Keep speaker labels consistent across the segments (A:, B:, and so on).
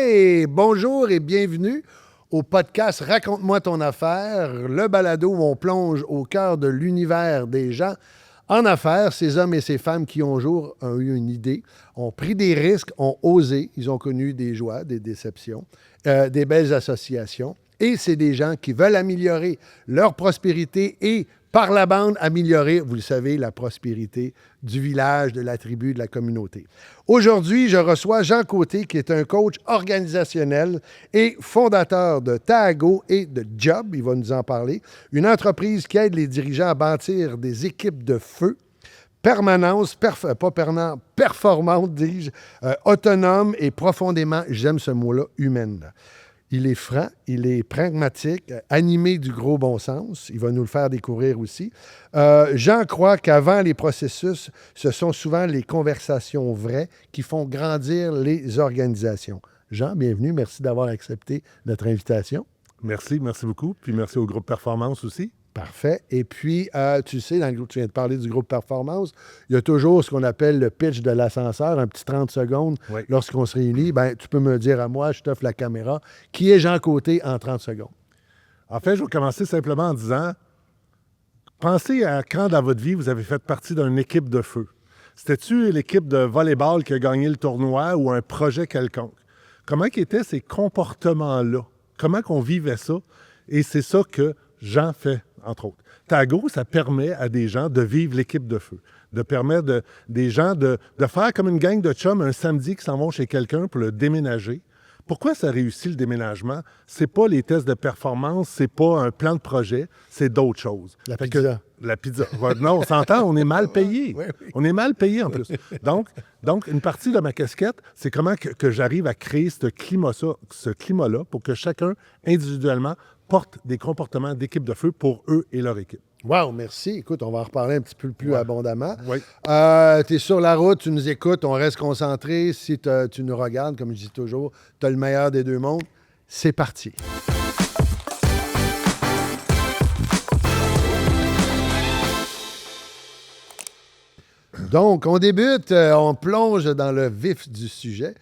A: Hey, bonjour et bienvenue au podcast Raconte-moi ton affaire, le balado où on plonge au cœur de l'univers des gens en affaires. Ces hommes et ces femmes qui ont eu une idée, ont pris des risques, ont osé, ils ont connu des joies, des déceptions, des belles associations. Et c'est des gens qui veulent améliorer leur prospérité et par la bande, améliorer, vous le savez, la prospérité du village, de la tribu, de la communauté. Aujourd'hui, je reçois Jean Côté, qui est un coach organisationnel et fondateur de Taago et de Job, il va nous en parler, une entreprise qui aide les dirigeants à bâtir des équipes de feu, performantes, dis-je, autonomes et profondément, j'aime ce mot-là, humaines. Il est franc, il est pragmatique, animé du gros bon sens. Il va nous le faire découvrir aussi. Jean croit qu'avant les processus, ce sont souvent les conversations vraies qui font grandir les organisations. Jean, bienvenue. Merci d'avoir accepté notre invitation.
B: Merci beaucoup. Puis merci au groupe Performance aussi.
A: Parfait. Et puis, tu sais, tu viens de parler du groupe Performance, il y a toujours ce qu'on appelle le pitch de l'ascenseur, un petit 30 secondes.
B: Oui.
A: Lorsqu'on se réunit, ben, tu peux me dire à moi, je t'offre la caméra, qui est Jean Côté en 30 secondes?
B: En fait, je vais commencer simplement en disant, pensez à quand dans votre vie vous avez fait partie d'une équipe de feu. C'était-tu l'équipe de volleyball qui a gagné le tournoi ou un projet quelconque? Comment étaient ces comportements-là? Comment qu'on vivait ça? Et c'est ça que Jean fait, entre autres. Taago, ça permet à des gens de vivre l'équipe de feu, de permettre des gens de faire comme une gang de chums un samedi qui s'en vont chez quelqu'un pour le déménager. Pourquoi ça réussit le déménagement? C'est pas les tests de performance, c'est pas un plan de projet, c'est d'autres choses.
A: La pizza.
B: La pizza. Non, on s'entend, on est mal payé.
A: Oui.
B: On est mal payé en plus. Donc, une partie de ma casquette, c'est comment que j'arrive à créer ce climat-là pour que chacun, individuellement, porte des comportements d'équipe de feu pour eux et leur équipe.
A: Wow, merci. Écoute, on va en reparler un petit peu plus abondamment.
B: Oui.
A: Tu es sur la route, tu nous écoutes, on reste concentré. Si tu nous regardes, comme je dis toujours, tu as le meilleur des deux mondes. C'est parti. Donc, on débute, on plonge dans le vif du sujet.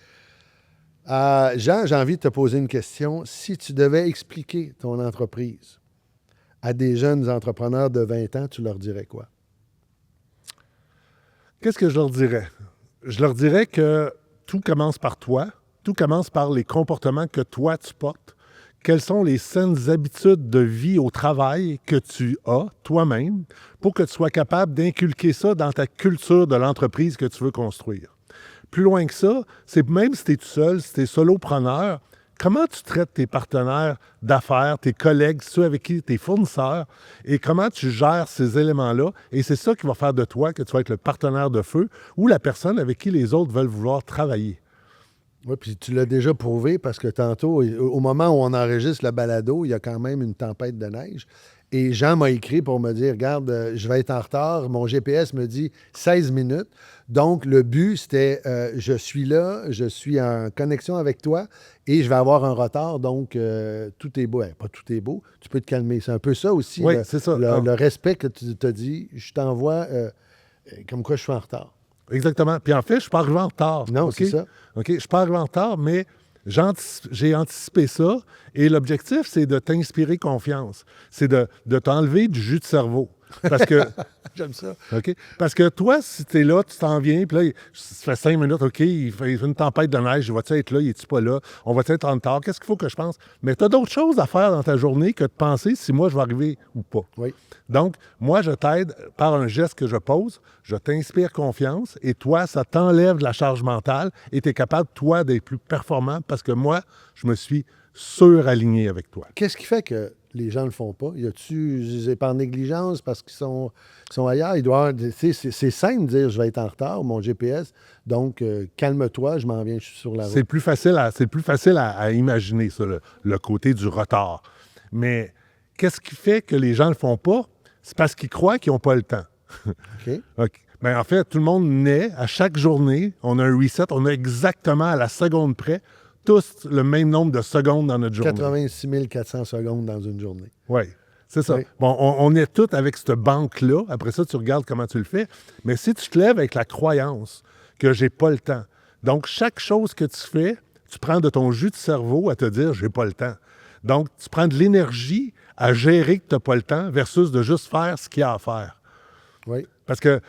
A: Jean, j'ai envie de te poser une question. Si tu devais expliquer ton entreprise à des jeunes entrepreneurs de 20 ans, tu leur dirais quoi?
B: Qu'est-ce que je leur dirais? Je leur dirais que tout commence par toi, tout commence par les comportements que toi tu portes. Quelles sont les saines habitudes de vie au travail que tu as toi-même pour que tu sois capable d'inculquer ça dans ta culture de l'entreprise que tu veux construire. Plus loin que ça, c'est même si tu es tout seul, si tu es solopreneur, comment tu traites tes partenaires d'affaires, tes collègues, ceux avec qui, tes fournisseurs, et comment tu gères ces éléments-là. Et c'est ça qui va faire de toi que tu vas être le partenaire de feu ou la personne avec qui les autres veulent vouloir travailler.
A: Oui, puis tu l'as déjà prouvé parce que tantôt, au moment où on enregistre le balado, il y a quand même une tempête de neige. Et Jean m'a écrit pour me dire, regarde, je vais être en retard. Mon GPS me dit 16 minutes. Donc, le but, c'était, je suis là, je suis en connexion avec toi et je vais avoir un retard. Donc, tout est beau. Pas tout est beau. Tu peux te calmer. C'est un peu ça aussi,
B: oui, c'est ça.
A: Le respect que tu t'as dit. Je t'envoie comme quoi je suis en retard.
B: Exactement. Puis en fait, je ne suis pas arrivé en retard.
A: Non,
B: okay?
A: c'est ça.
B: OK, je ne suis pas arrivé en retard, mais j'ai anticipé ça. Et l'objectif, c'est de t'inspirer confiance. C'est de t'enlever du jus de cerveau. Parce que...
A: J'aime ça.
B: OK? Parce que toi, si tu es là, tu t'en viens, puis là, ça fait 5 minutes, OK, il fait une tempête de neige, vas-tu être là, es-tu pas là? On va être en retard? Qu'est-ce qu'il faut que je pense? Mais tu as d'autres choses à faire dans ta journée que de penser si moi, je vais arriver ou pas.
A: Oui.
B: Donc, moi, je t'aide par un geste que je pose, je t'inspire confiance, et toi, ça t'enlève de la charge mentale, et tu es capable, toi, d'être plus performant parce que moi, je me suis suraligné avec toi.
A: Qu'est-ce qui fait que les gens ne le font pas? Y a-tu, c'est par négligence parce qu'ils sont ailleurs? Il doit avoir, c'est simple de dire je vais être en retard, mon GPS, donc calme-toi, je m'en viens, je suis sur la route.
B: C'est plus facile à imaginer, ça, le côté du retard. Mais qu'est-ce qui fait que les gens ne le font pas? C'est parce qu'ils croient qu'ils n'ont pas le temps.
A: OK.
B: Okay. Bien, en fait, tout le monde naît à chaque journée, on a un reset, on a exactement à la seconde près tous le même nombre de secondes dans notre journée.
A: 86 400 secondes dans une journée.
B: Oui, c'est ça.
A: Oui.
B: Bon, on est tous avec cette banque-là. Après ça, tu regardes comment tu le fais. Mais si tu te lèves avec la croyance que j'ai pas le temps, donc chaque chose que tu fais, tu prends de ton jus de cerveau à te dire « j'ai pas le temps ». Donc, tu prends de l'énergie à gérer que tu n'as pas le temps versus de juste faire ce qu'il y a à faire.
A: Oui.
B: Parce que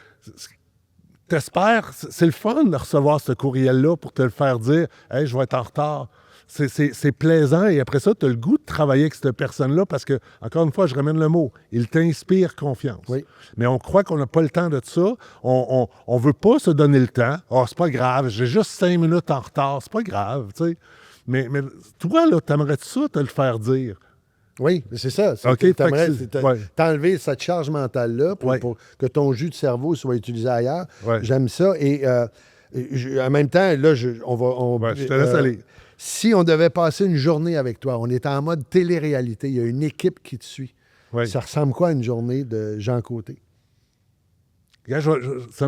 B: t'espères, c'est le fun de recevoir ce courriel-là pour te le faire dire « Hey, je vais être en retard ». C'est plaisant et après ça, tu as le goût de travailler avec cette personne-là parce que, encore une fois, je ramène le mot, il t'inspire confiance.
A: Oui.
B: Mais on croit qu'on n'a pas le temps de ça. On ne veut pas se donner le temps. « Oh, c'est pas grave, j'ai juste 5 minutes en retard, c'est pas grave. » tu sais. Mais toi, là, t'aimerais-tu ça te le faire dire?
A: Oui, c'est ça.
B: OK,
A: T'aimerais
B: ouais.
A: t'enlever cette charge mentale-là pour que ton jus de cerveau soit utilisé ailleurs.
B: Ouais.
A: J'aime ça. Et en même temps, là,
B: Je te laisse aller.
A: Si on devait passer une journée avec toi, on est en mode télé-réalité, il y a une équipe qui te suit.
B: Ouais.
A: Ça ressemble quoi à une journée de Jean Côté?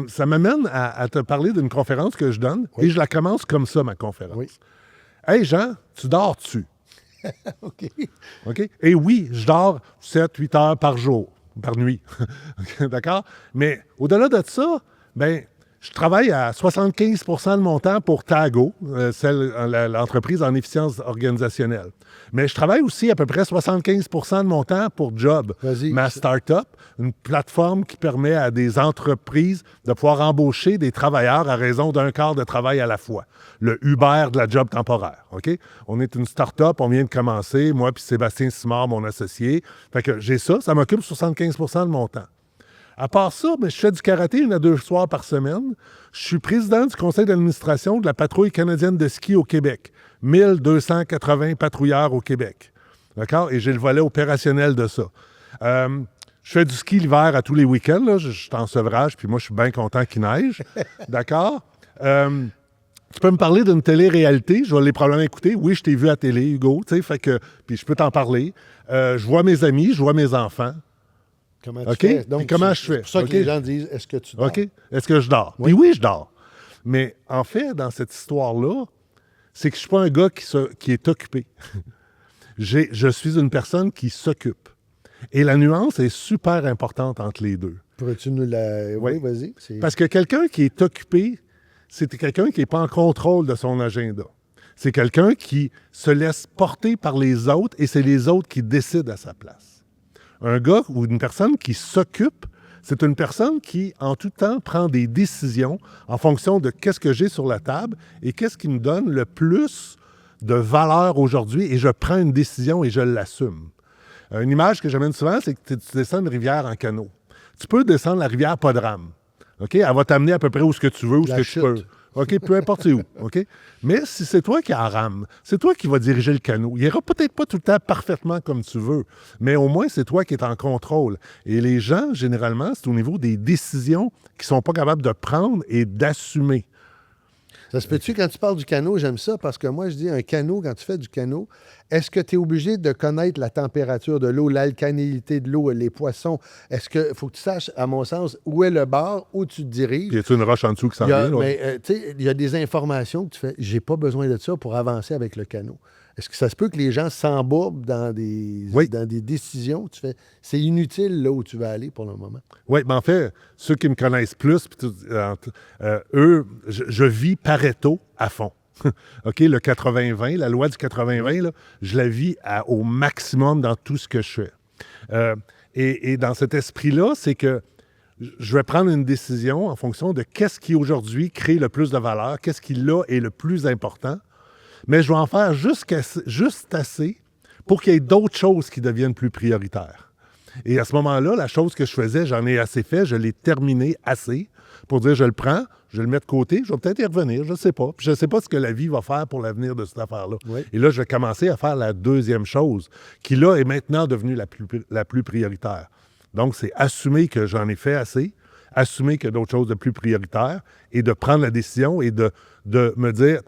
B: Ça m'amène à te parler d'une conférence que je donne et je la commence comme ça, ma conférence.
A: Oui.
B: Hey Jean, tu dors-tu?
A: OK.
B: OK? Et oui, je dors 7-8 heures par jour, par nuit. D'accord? Mais au-delà de ça, ben, je travaille à 75 % de mon temps pour Tago, l'entreprise en efficience organisationnelle. Mais je travaille aussi à peu près 75 % de mon temps pour Job, ma start-up, une plateforme qui permet à des entreprises de pouvoir embaucher des travailleurs à raison d'un quart de travail à la fois. Le Uber de la job temporaire. OK? On est une start-up, on vient de commencer, moi puis Sébastien Simard, mon associé. Fait que j'ai ça m'occupe 75 % de mon temps. À part ça, je fais du karaté 1 à 2 soirs par semaine. Je suis président du conseil d'administration de la patrouille canadienne de ski au Québec. 1280 patrouilleurs au Québec. D'accord? Et j'ai le volet opérationnel de ça. Je fais du ski l'hiver à tous les week-ends. Là. Je suis en sevrage, puis moi, je suis bien content qu'il neige. D'accord? Tu peux me parler d'une télé-réalité. Je vais les probablement écouter. Oui, je t'ai vu à télé, Hugo. Fait que, puis je peux t'en parler. Je vois mes amis, je vois mes enfants.
A: Comment tu fais? Donc,
B: comment je fais?
A: C'est pour ça que les gens disent, est-ce que tu dors?
B: OK. Est-ce que je dors?
A: Oui.
B: Oui, je dors. Mais en fait, dans cette histoire-là, c'est que je ne suis pas un gars qui est occupé. Je suis une personne qui s'occupe. Et la nuance est super importante entre les deux.
A: Pourrais-tu nous la... Oui, vas-y.
B: Parce que quelqu'un qui est occupé, c'est quelqu'un qui n'est pas en contrôle de son agenda. C'est quelqu'un qui se laisse porter par les autres et c'est les autres qui décident à sa place. Un gars ou une personne qui s'occupe, c'est une personne qui, en tout temps, prend des décisions en fonction de qu'est-ce que j'ai sur la table et qu'est-ce qui me donne le plus de valeur aujourd'hui et je prends une décision et je l'assume. Une image que j'amène souvent, c'est que tu descends une rivière en canot. Tu peux descendre la rivière pas de rame. OK? Elle va t'amener à peu près où ce que tu veux, où ce que tu peux. OK? Peu importe où. OK? Mais si c'est toi qui as rame, c'est toi qui vas diriger le canot. Il ira peut-être pas tout le temps parfaitement comme tu veux, mais au moins, c'est toi qui es en contrôle. Et les gens, généralement, c'est au niveau des décisions qu'ils sont pas capables de prendre et d'assumer.
A: Ça se peut-tu, quand tu parles du canot, j'aime ça, parce que moi, je dis un canot, quand tu fais du canot, est-ce que tu es obligé de connaître la température de l'eau, l'alcalinité de l'eau, les poissons? Est-ce que faut que tu saches, à mon sens, où est le bar, où tu te diriges?
B: Puis y a-t-il une roche en dessous qui s'en vient?
A: Mais, tu sais, il y a des informations que tu fais, j'ai pas besoin de ça pour avancer avec le canot. Est-ce que ça se peut que les gens s'embourbent dans des décisions? Tu fais, c'est inutile là où tu vas aller pour le moment.
B: Oui, mais en fait, ceux qui me connaissent plus, eux, je vis Pareto à fond. OK, le 80-20, la loi du 80-20, là, je la vis au maximum dans tout ce que je fais. Et dans cet esprit-là, c'est que je vais prendre une décision en fonction de qu'est-ce qui aujourd'hui crée le plus de valeur, qu'est-ce qui là est le plus important. Mais je vais en faire juste assez pour qu'il y ait d'autres choses qui deviennent plus prioritaires. Et à ce moment-là, la chose que je faisais, j'en ai assez fait, je l'ai terminé assez pour dire je le prends, je le mets de côté, je vais peut-être y revenir, je ne sais pas. Puis je ne sais pas ce que la vie va faire pour l'avenir de cette affaire-là.
A: Oui.
B: Et là, je vais commencer à faire la deuxième chose, qui là est maintenant devenue la plus prioritaire. Donc, c'est assumer que j'en ai fait assez, assumer qu'il y a d'autres choses de plus prioritaires et de prendre la décision et de me dire,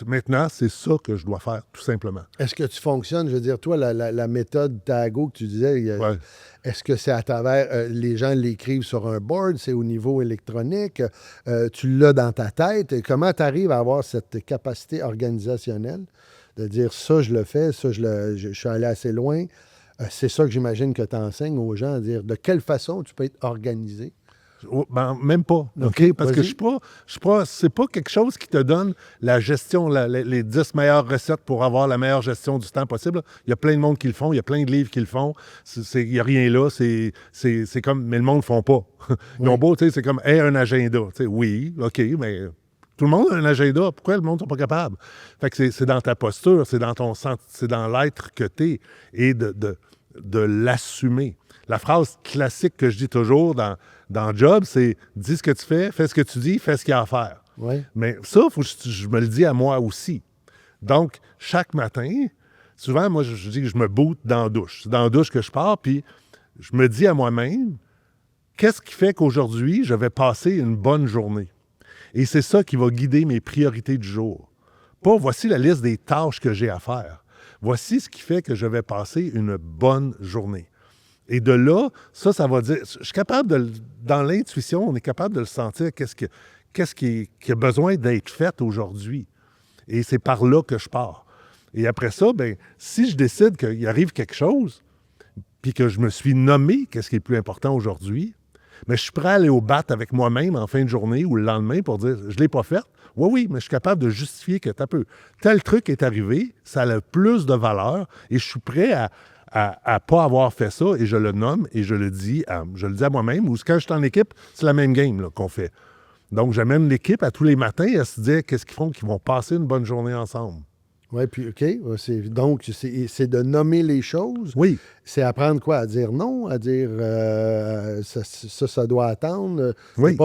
B: maintenant, c'est ça que je dois faire, tout simplement.
A: Est-ce que tu fonctionnes, je veux dire, toi, la méthode Tago que tu disais, est-ce que c'est à travers, les gens l'écrivent sur un board, c'est au niveau électronique, tu l'as dans ta tête, comment tu arrives à avoir cette capacité organisationnelle de dire, ça, je le fais, ça, je suis allé assez loin, c'est ça que j'imagine que tu enseignes aux gens, à dire de quelle façon tu peux être organisé
B: Même pas, OK? Parce que
A: vas-y.
B: je suis pas, c'est pas quelque chose qui te donne la gestion, les 10 meilleures recettes pour avoir la meilleure gestion du temps possible. Il y a plein de monde qui le font, il y a plein de livres qui le font. Il n'y a rien là, c'est comme, mais le monde ne le font pas. Ils ont
A: Oui.
B: beau, tu sais, c'est comme, hey, un agenda. Tu sais, oui, OK, mais tout le monde a un agenda. Pourquoi le monde n'est pas capable? Fait que c'est dans ta posture, c'est dans l'être que tu es et de l'assumer. La phrase classique que je dis toujours dans le job, c'est dis ce que tu fais ce que tu dis, fais ce qu'il y a à faire.
A: Oui.
B: Mais ça, il faut que je me le dis à moi aussi. Donc, chaque matin, souvent, moi, je dis que je me boot dans la douche. C'est dans la douche que je pars, puis je me dis à moi-même, qu'est-ce qui fait qu'aujourd'hui, je vais passer une bonne journée? Et c'est ça qui va guider mes priorités du jour. Pas voici la liste des tâches que j'ai à faire. Voici ce qui fait que je vais passer une bonne journée. Et de là, ça va dire... Je suis capable dans l'intuition, on est capable de le sentir, qu'est-ce qui a besoin d'être fait aujourd'hui. Et c'est par là que je pars. Et après ça, bien, si je décide qu'il arrive quelque chose, puis que je me suis nommé qu'est-ce qui est le plus important aujourd'hui, mais je suis prêt à aller au bat avec moi-même en fin de journée ou le lendemain pour dire « je ne l'ai pas fait ». Oui, mais je suis capable de justifier que tel truc est arrivé, ça a plus de valeur et je suis prêt à pas avoir fait ça et je le nomme et je le dis à moi-même. Ou quand je suis en équipe, c'est la même game là, qu'on fait. Donc, j'amène l'équipe à tous les matins à se dire qu'est-ce qu'ils vont passer une bonne journée ensemble.
A: Oui, puis OK. Donc, c'est de nommer les choses.
B: Oui.
A: C'est apprendre quoi? À dire non, à dire ça doit attendre.
B: Oui.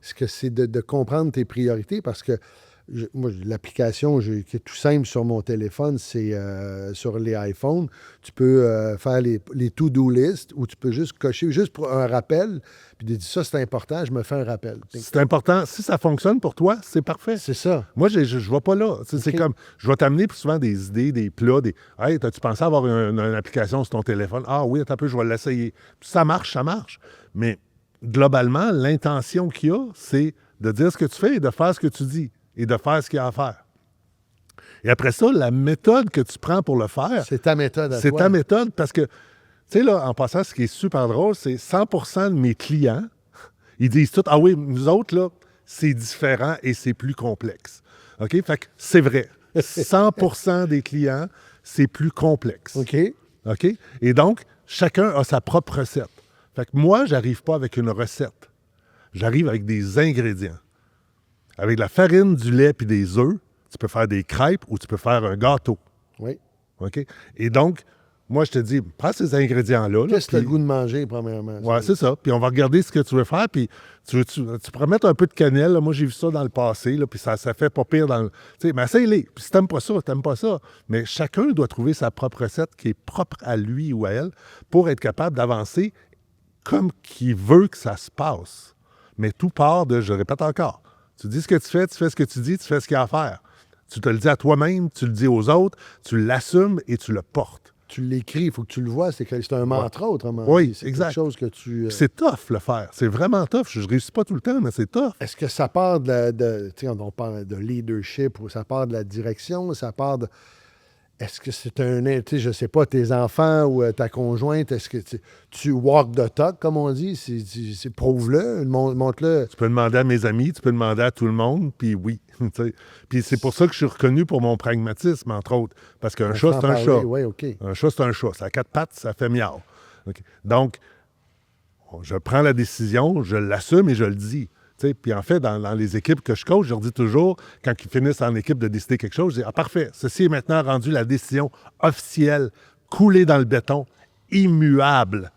A: C'est de comprendre tes priorités parce que moi, l'application qui est tout simple sur mon téléphone, c'est sur les iPhones. Tu peux faire les to-do list ou tu peux juste cocher, juste pour un rappel, puis de dire ça, c'est important, je me fais un rappel.
B: C'est important. Si ça fonctionne pour toi, c'est parfait.
A: C'est ça.
B: Moi, je ne vais pas là. C'est
A: OK.
B: comme, je vais t'amener souvent des idées, des plats, Hey, as-tu pensé avoir une application sur ton téléphone? Ah oui, attends un peu, je vais l'essayer. Puis ça marche. Mais globalement, l'intention qu'il y a, c'est de dire ce que tu fais et de faire ce que tu dis et de faire ce qu'il y a à faire. Et après ça, la méthode que tu prends pour le faire,
A: C'est ta méthode à toi.
B: c'est ta méthode parce que, tu sais, là, en passant, ce qui est super drôle, c'est 100% de mes clients, ils disent tout, ah oui, nous autres, là, c'est différent et c'est plus complexe. OK? Fait que c'est vrai. 100% des clients, c'est plus complexe.
A: OK.
B: OK? Et donc, chacun a sa propre recette. Fait que moi, j'arrive pas avec une recette. J'arrive avec des ingrédients. Avec de la farine, du lait puis des œufs, tu peux faire des crêpes ou tu peux faire un gâteau.
A: Oui.
B: OK? Et donc, moi, je te dis, prends ces ingrédients-là. Là,
A: Qu'est-ce que tu as le
B: puis-
A: goût de manger, premièrement?
B: Ouais, c'est ça. Puis on va regarder ce que tu veux faire. Puis tu pourrais mettre un peu de cannelle. Là. Moi, j'ai vu ça dans le passé. Là, puis ça fait pas pire dans le... Tu sais, mais essaye-les. Puis si t'aimes pas ça. Mais chacun doit trouver sa propre recette qui est propre à lui ou à elle pour être capable d'avancer comme qu'il veut que ça se passe. Mais tout part de, je répète encore, tu dis ce que tu fais ce que tu dis, tu fais ce qu'il y a à faire. Tu te le dis à toi-même, tu le dis aux autres, tu l'assumes et tu le portes.
A: Tu l'écris, il faut que tu le vois. C'est un mantra, autrement
B: Oui,
A: dit. C'est
B: exact.
A: quelque chose que tu...
B: Puis c'est tough le faire. C'est vraiment tough. Je réussis pas tout le temps, mais c'est tough.
A: Est-ce que ça part tu sais, on parle de leadership ou ça part de la direction, ça part de... Est-ce que c'est tu sais, je sais pas, tes enfants ou ta conjointe, est-ce que tu walk the talk, comme on dit? Prouve-le, montre-le.
B: Tu peux demander à mes amis, tu peux demander à tout le monde, puis oui. tu sais. Puis c'est pour ça que je suis reconnu pour mon pragmatisme, entre autres. Parce qu'un chat, c'est un chat.
A: Oui, OK.
B: Un chat, c'est un chat. Ça a 4 pattes, ça fait miaou. OK. Donc, je prends la décision, je l'assume et je le dis. Tu sais, puis en fait, dans les équipes que je coach, je leur dis toujours, quand ils finissent en équipe de décider quelque chose, je dis « Ah, parfait, ceci est maintenant rendu la décision officielle, coulée dans le béton, immuable.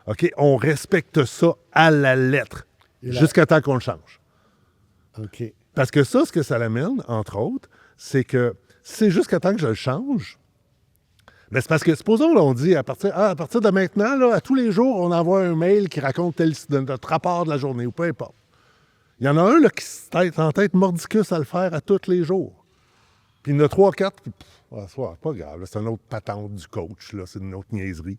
B: OK? On respecte ça à la lettre, jusqu'à temps qu'on le change. »
A: OK.
B: Parce que ça, ce que ça l'amène, entre autres, c'est que c'est jusqu'à temps que je le change. Mais c'est parce que, supposons, là, on dit, à partir de maintenant, là, à tous les jours, on envoie un mail qui raconte notre rapport de la journée, ou peu importe. Il y en a un là, qui est en tête mordicus à le faire à tous les jours. Puis il y en a 3-4, puis c'est pas grave, là, c'est une autre patente du coach, là, c'est une autre niaiserie.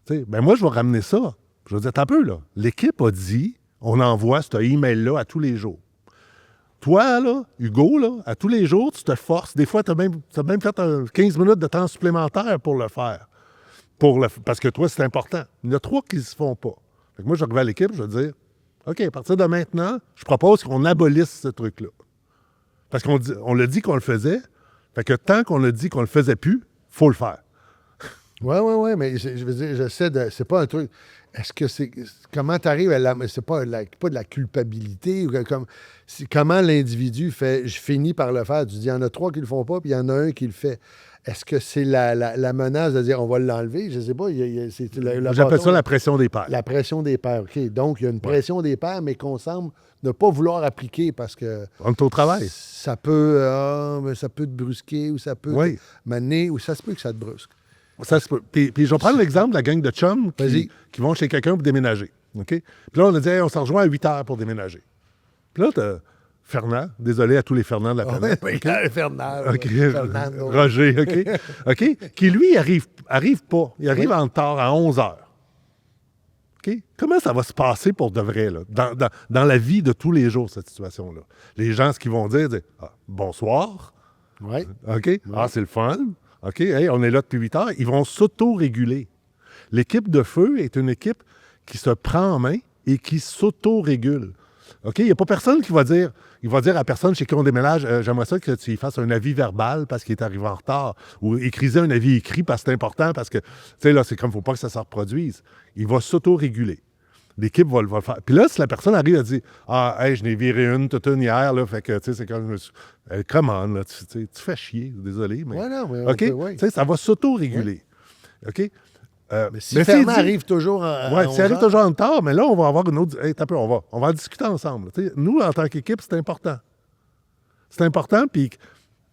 B: Ben moi, je vais ramener ça. Je vais dire, attends un peu, là. L'équipe a dit, on envoie ce email-là à tous les jours. Toi, là, Hugo, là, à tous les jours, tu te forces. Des fois, tu as même fait 15 minutes de temps supplémentaire pour le faire. Parce que toi, c'est important. Il y en a 3 qui ne se font pas. Fait que moi, je reviens à l'équipe, je vais dire, OK, à partir de maintenant, je propose qu'on abolisse ce truc-là. Parce on l'a dit qu'on le faisait, fait que tant qu'on a dit qu'on le faisait plus, il faut le faire.
A: Oui, mais je veux dire, j'essaie de. C'est pas un truc. Est-ce que c'est. Comment tu arrives à la. C'est pas de la culpabilité. Comment l'individu fait. Je finis par le faire. Tu dis, il y en a 3 qui le font pas, puis il y en a un qui le fait. Est-ce que c'est la menace de dire on va l'enlever? Je sais pas.
B: J'appelle ça la pression des pairs.
A: La pression des pairs, OK. Donc, il y a une pression des pairs, mais qu'on semble ne pas vouloir appliquer parce que.
B: On est au travail.
A: Ça peut te brusquer ou ça peut
B: te
A: mener ou ça se peut que ça te brusque.
B: Ça se peut. Puis je vais prendre l'exemple de la gang de chums qui vont chez quelqu'un pour déménager. OK? Puis là, on a dit, on s'en rejoint à 8 heures pour déménager. Puis là, t'as Fernand, désolé à tous les Fernand de la planète.
A: Fernand.
B: Roger, OK? OK? Qui, lui, arrive pas. Il arrive en retard à 11 heures. OK? Comment ça va se passer pour de vrai, là, dans la vie de tous les jours, cette situation-là? Les gens, ce qu'ils vont dire, bonsoir.
A: Oui.
B: OK? Ouais. Ah, c'est le fun. OK, hey, on est là depuis 8 heures. Ils vont s'auto-réguler. L'équipe de feu est une équipe qui se prend en main et qui s'auto-régule. OK? Il n'y a pas personne qui va dire... Il va dire à personne chez qui on déménage, j'aimerais ça que tu y fasses un avis verbal parce qu'il est arrivé en retard. Ou écrisez un avis écrit parce que c'est important, parce que, tu sais, là, c'est comme, il ne faut pas que ça se reproduise. Il va s'auto-réguler. L'équipe va le faire. Puis là, si la personne arrive et dit, je n'ai viré toute une hier, là, fait que, tu sais, c'est comme, come on, là, tu fais chier, désolé, mais.
A: Ouais, non, mais
B: OK? Tu sais, ça va s'auto-réguler. Ouais. OK?
A: Mais si Fernand arrive toujours
B: Oui, s'il arrive toujours en retard, mais là, on va avoir une autre... Hey, on va en discuter ensemble. T'sais, nous, en tant qu'équipe, c'est important. C'est important, puis,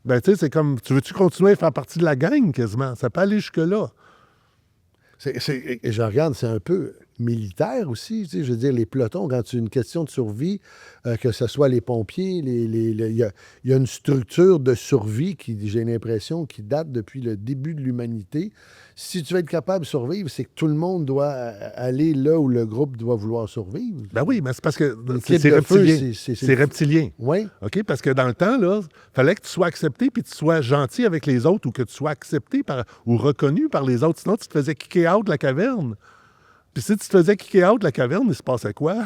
B: ben, tu sais, c'est comme, tu veux-tu continuer à faire partie de la gang, quasiment? Ça peut aller jusque-là.
A: Je regarde, c'est un peu militaire aussi. Tu sais, je veux dire, les pelotons, quand tu as une question de survie, que ce soit les pompiers, il y a une structure de survie qui, j'ai l'impression, qui date depuis le début de l'humanité. Si tu veux être capable de survivre, c'est que tout le monde doit aller là où le groupe doit vouloir survivre.
B: Ben oui, mais c'est parce que c'est reptilien. C'est reptilien.
A: Oui.
B: OK? Parce que dans le temps, là, fallait que tu sois accepté puis que tu sois gentil avec les autres ou que tu sois accepté ou reconnu par les autres. Sinon, tu te faisais kicker out de la caverne. Puis si tu te faisais kicker out de la caverne, il se passait quoi?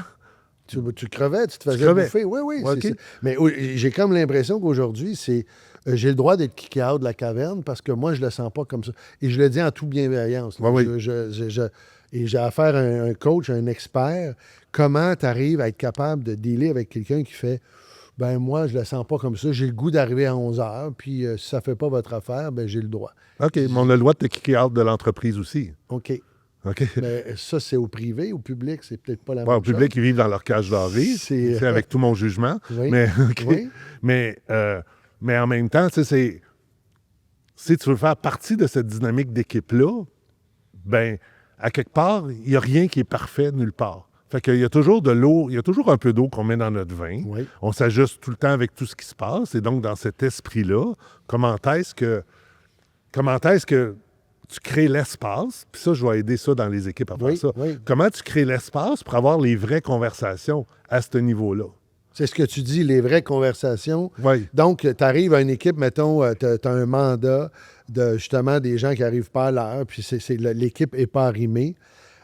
A: Tu crevais, tu te faisais bouffer. Oui.
B: Okay.
A: Mais j'ai comme l'impression qu'aujourd'hui, c'est... j'ai le droit d'être kické out de la caverne parce que moi, je le sens pas comme ça. Et je le dis en toute bienveillance.
B: Oui.
A: Et j'ai affaire à un coach, un expert. Comment tu arrives à être capable de dealer avec quelqu'un qui fait « Ben moi, je le sens pas comme ça. J'ai le goût d'arriver à 11 heures. Puis si ça fait pas votre affaire, ben j'ai le droit. »
B: OK, mais on a le droit de te kicker out de l'entreprise aussi.
A: OK.
B: OK.
A: Mais ça, c'est au privé, au public, c'est peut-être pas la même chose.
B: Au public, ils vivent dans leur cage dorée. C'est avec tout mon jugement.
A: Oui.
B: Mais,
A: oui.
B: mais en même temps, si tu veux faire partie de cette dynamique d'équipe-là, ben à quelque part, il n'y a rien qui est parfait nulle part. Fait qu'il y a toujours de l'eau, il y a toujours un peu d'eau qu'on met dans notre vin.
A: Oui.
B: On s'ajuste tout le temps avec tout ce qui se passe. Et donc, dans cet esprit-là, comment est-ce que tu crées l'espace, puis ça, je vais aider ça dans les équipes à faire ça.
A: Oui.
B: Comment tu crées l'espace pour avoir les vraies conversations à ce niveau-là?
A: C'est ce que tu dis, les vraies conversations.
B: Oui.
A: Donc, tu arrives à une équipe, mettons, tu as un mandat de justement des gens qui n'arrivent pas à l'heure, puis l'équipe n'est pas arrimée.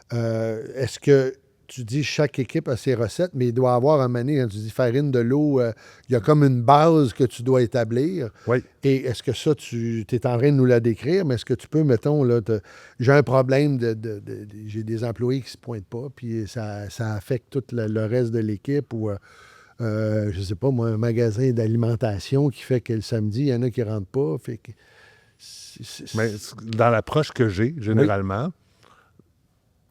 A: Est-ce que tu dis chaque équipe a ses recettes, mais il doit avoir un mané, quand tu dis farine de l'eau, il y a comme une base que tu dois établir.
B: Oui.
A: Et est-ce que ça, tu es en train de nous la décrire, mais est-ce que tu peux, mettons, là, j'ai un problème j'ai des employés qui ne se pointent pas, puis ça affecte tout le reste de l'équipe, ou je ne sais pas, moi, un magasin d'alimentation qui fait que le samedi, il y en a qui ne rentrent pas. Fait que
B: Mais dans l'approche que j'ai, généralement,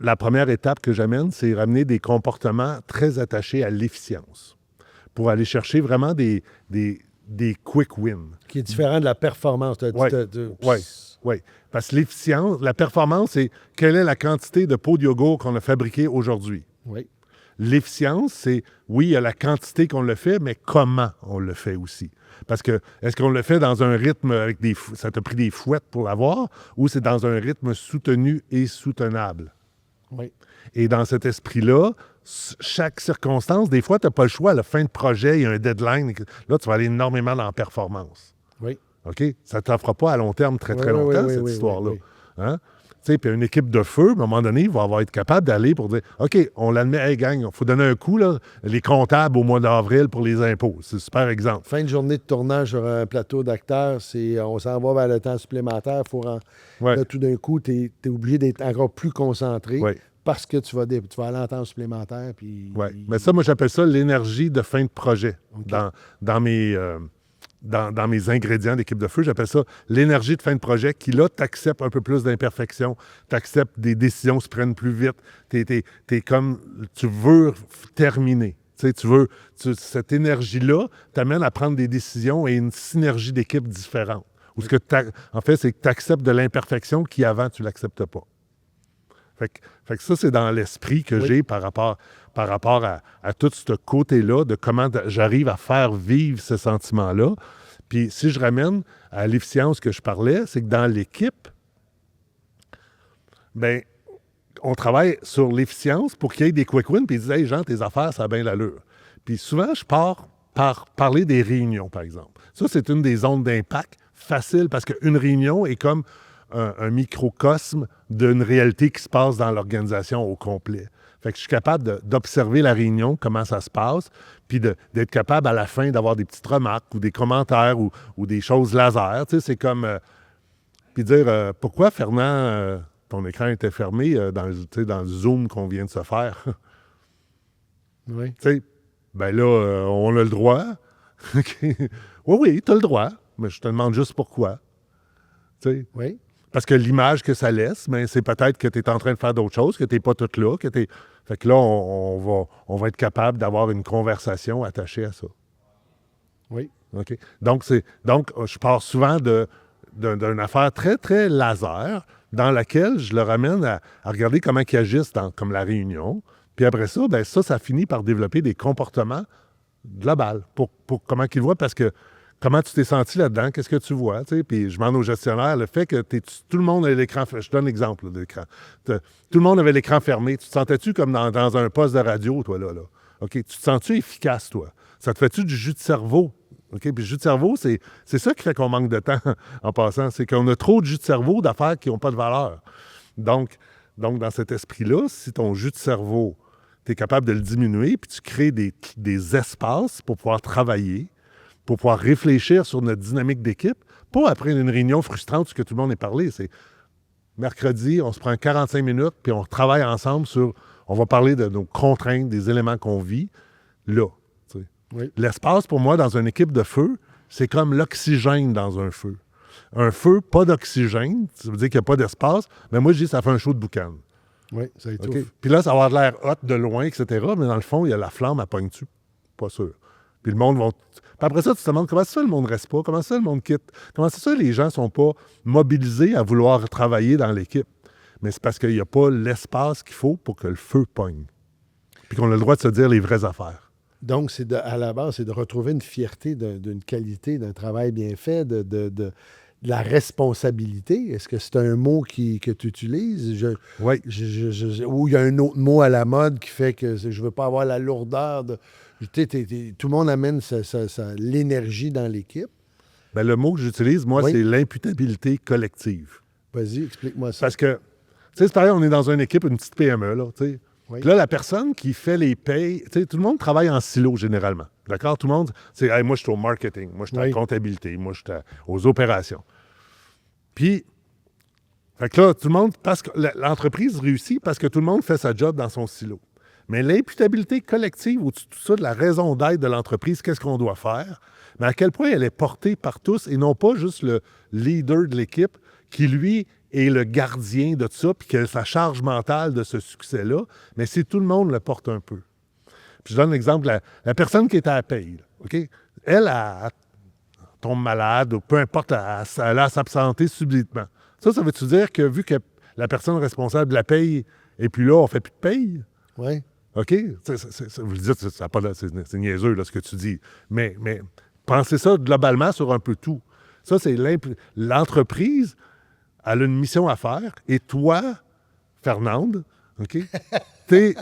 B: la première étape que j'amène, c'est ramener des comportements très attachés à l'efficience pour aller chercher vraiment des quick wins.
A: Qui est différent de la performance.
B: Oui. Parce que l'efficience, la performance, c'est quelle est la quantité de pots de yogourt qu'on a fabriqué aujourd'hui.
A: Oui.
B: L'efficience, c'est, oui, il y a la quantité qu'on le fait, mais comment on le fait aussi. Parce que, est-ce qu'on le fait dans un rythme avec ça t'a pris des fouettes pour l'avoir, ou c'est dans un rythme soutenu et soutenable?
A: Oui.
B: Et dans cet esprit-là, chaque circonstance, des fois, tu n'as pas le choix. À la fin de projet, il y a un deadline. Là, tu vas aller énormément dans la performance.
A: Oui.
B: OK? Ça ne t'offre pas à long terme, très, très long terme, cette histoire-là.
A: Oui.
B: Hein? sais, puis une équipe de feu, à un moment donné, va avoir être capable d'aller pour dire, OK, on l'admet, hey gang, il faut donner un coup, là, les comptables au mois d'avril pour les impôts. C'est un super exemple.
A: Fin de journée de tournage sur un plateau d'acteurs, on s'en va vers le temps supplémentaire.
B: Ouais.
A: Là, tout d'un coup, tu es obligé d'être encore plus concentré
B: Ouais.
A: parce que tu vas aller en temps supplémentaire. Puis,
B: Ouais. Mais ça, moi, j'appelle ça l'énergie de fin de projet.
A: OK.
B: Dans mes ingrédients d'équipe de feu, j'appelle ça l'énergie de fin de projet qui, là, t'acceptes un peu plus d'imperfection, t'acceptes des décisions se prennent plus vite, t'es comme, tu veux terminer. Cette énergie-là t'amène à prendre des décisions et une synergie d'équipe différente. Ou en fait, c'est que tu acceptes de l'imperfection qui, avant, tu ne l'acceptes pas. Fait que ça, c'est dans l'esprit que j'ai par rapport à tout ce côté-là, de comment j'arrive à faire vivre ce sentiment-là. Puis si je ramène à l'efficience que je parlais, c'est que dans l'équipe, bien, on travaille sur l'efficience pour qu'il y ait des quick wins, puis ils disent « Hey, Jean, tes affaires, ça a bien l'allure. » Puis souvent, je pars par parler des réunions, par exemple. Ça, c'est une des zones d'impact facile parce qu'une réunion est comme un microcosme d'une réalité qui se passe dans l'organisation au complet. Fait que je suis capable d'observer la réunion, comment ça se passe, puis d'être capable à la fin d'avoir des petites remarques ou des commentaires ou des choses laser. Tu sais, c'est comme... puis dire, pourquoi, Fernand, ton écran était fermé dans le Zoom qu'on vient de se faire?
A: Oui.
B: Tu sais, ben là, on a le droit. Oui, tu as le droit, mais je te demande juste pourquoi. Tu sais?
A: Oui.
B: Parce que l'image que ça laisse, ben, c'est peut-être que tu es en train de faire d'autres choses, que tu n'es pas tout là. Fait que là, on va être capable d'avoir une conversation attachée à ça.
A: Oui.
B: OK? Donc, je pars souvent d'une affaire très, très laser dans laquelle je le ramène à regarder comment ils agissent comme la réunion. Puis après ça, ben ça finit par développer des comportements globaux pour comment qu'ils voient, parce que comment tu t'es senti là-dedans, qu'est-ce que tu vois, tu sais, puis je demande au gestionnaire, le fait que tout le monde avait l'écran fermé, je donne l'exemple de l'écran, tout le monde avait l'écran fermé, tu te sentais-tu comme dans un poste de radio, toi, là? OK, tu te sens-tu efficace, toi? Ça te fait-tu du jus de cerveau? OK, puis le jus de cerveau, c'est ça qui fait qu'on manque de temps, en passant, c'est qu'on a trop de jus de cerveau d'affaires qui n'ont pas de valeur. Donc, dans cet esprit-là, si ton jus de cerveau, tu es capable de le diminuer, puis tu crées des espaces pour pouvoir travailler, pour pouvoir réfléchir sur notre dynamique d'équipe, pas après une réunion frustrante où tout le monde est parlé. C'est mercredi, on se prend 45 minutes, puis on travaille ensemble on va parler de nos contraintes, des éléments qu'on vit, là.
A: Oui.
B: L'espace, pour moi, dans une équipe de feu, c'est comme l'oxygène dans un feu. Un feu, pas d'oxygène, ça veut dire qu'il n'y a pas d'espace, mais moi, je dis que ça fait un chaud de boucan.
A: Oui, ça étouffe.
B: Okay? Puis là, ça va avoir de l'air hot de loin, etc., mais dans le fond, il y a la flamme à pogne-tu. Pas sûr. Puis le monde va... Puis après ça, tu te demandes comment ça, le monde ne reste pas? Comment ça, le monde quitte? Comment ça, les gens ne sont pas mobilisés à vouloir travailler dans l'équipe? Mais c'est parce qu'il n'y a pas l'espace qu'il faut pour que le feu pogne. Puis qu'on a le droit de se dire les vraies affaires.
A: Donc, à la base, c'est de retrouver une fierté d'une qualité, d'un travail bien fait, de la responsabilité. Est-ce que c'est un mot que tu utilises?
B: Oui.
A: Ou il y a un autre mot à la mode qui fait que je ne veux pas avoir la lourdeur de... tout le monde amène l'énergie dans l'équipe.
B: Bien, le mot que j'utilise, moi,
A: Oui.
B: c'est l'imputabilité collective.
A: Vas-y, explique-moi ça.
B: Parce que, tu sais, c'est pareil, on est dans une équipe, une petite PME, là, tu sais.
A: Oui.
B: Puis là, la personne qui fait les payes, tu sais, tout le monde travaille en silo, généralement. D'accord? Tout le monde, c'est, hey, moi, je suis au marketing, moi, je suis à la comptabilité, moi, je suis aux opérations. Puis, fait que là, tout le monde, parce que l'entreprise réussit parce que tout le monde fait sa job dans son silo. Mais l'imputabilité collective, au-dessus de tout ça, de la raison d'être de l'entreprise, qu'est-ce qu'on doit faire, mais à quel point elle est portée par tous et non pas juste le leader de l'équipe qui, lui, est le gardien de tout ça, puis qui a sa charge mentale de ce succès-là, mais si tout le monde le porte un peu. Puis je donne l'exemple, la personne qui est à la paye, OK? Elle tombe malade, ou peu importe, elle a s'absenter subitement. Ça veut-tu dire que vu que la personne responsable de la paye et puis là, on ne fait plus de paye?
A: Oui.
B: OK? Vous le dites, c'est niaiseux, là, ce que tu dis. Mais pensez ça globalement sur un peu tout. Ça, c'est l'entreprise, elle a une mission à faire. Et toi, Fernande, OK? T'es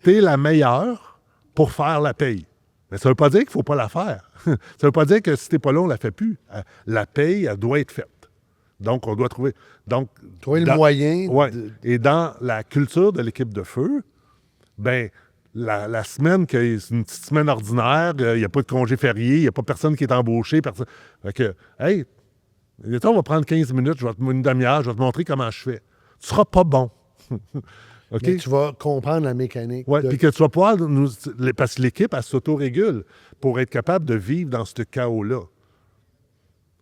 B: la meilleure pour faire la paye. Mais ça ne veut pas dire qu'il ne faut pas la faire. Ça ne veut pas dire que si t'es pas là, on ne la fait plus. La paye, elle doit être faite. Donc, on doit trouver... Donc,
A: Trouver le moyen.
B: Ouais. Et dans la culture de l'équipe de feu, ben la semaine, c'est une petite semaine ordinaire, il n'y a pas de congé férié, il n'y a pas personne qui est embauché. Personne... Fait que, hey, on va prendre 15 minutes, une demi-heure, je vais te montrer comment je fais. Tu seras pas bon. OK?
A: Mais tu vas comprendre la mécanique.
B: Oui, puis que tu vas pouvoir parce que l'équipe, elle s'autorégule pour être capable de vivre dans ce chaos-là.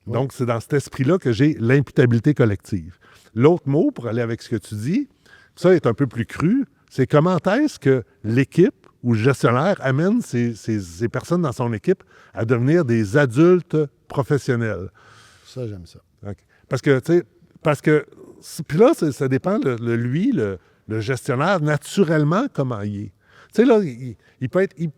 A: Ouais.
B: Donc, c'est dans cet esprit-là que j'ai l'imputabilité collective. L'autre mot, pour aller avec ce que tu dis, ça est un peu plus cru, c'est comment est-ce que l'équipe ou le gestionnaire amène ces personnes dans son équipe à devenir des adultes professionnels.
A: Ça, j'aime ça.
B: Okay. Parce que, puis là, ça dépend lui, le gestionnaire, naturellement, comment il est. Tu sais, là, il peut être, il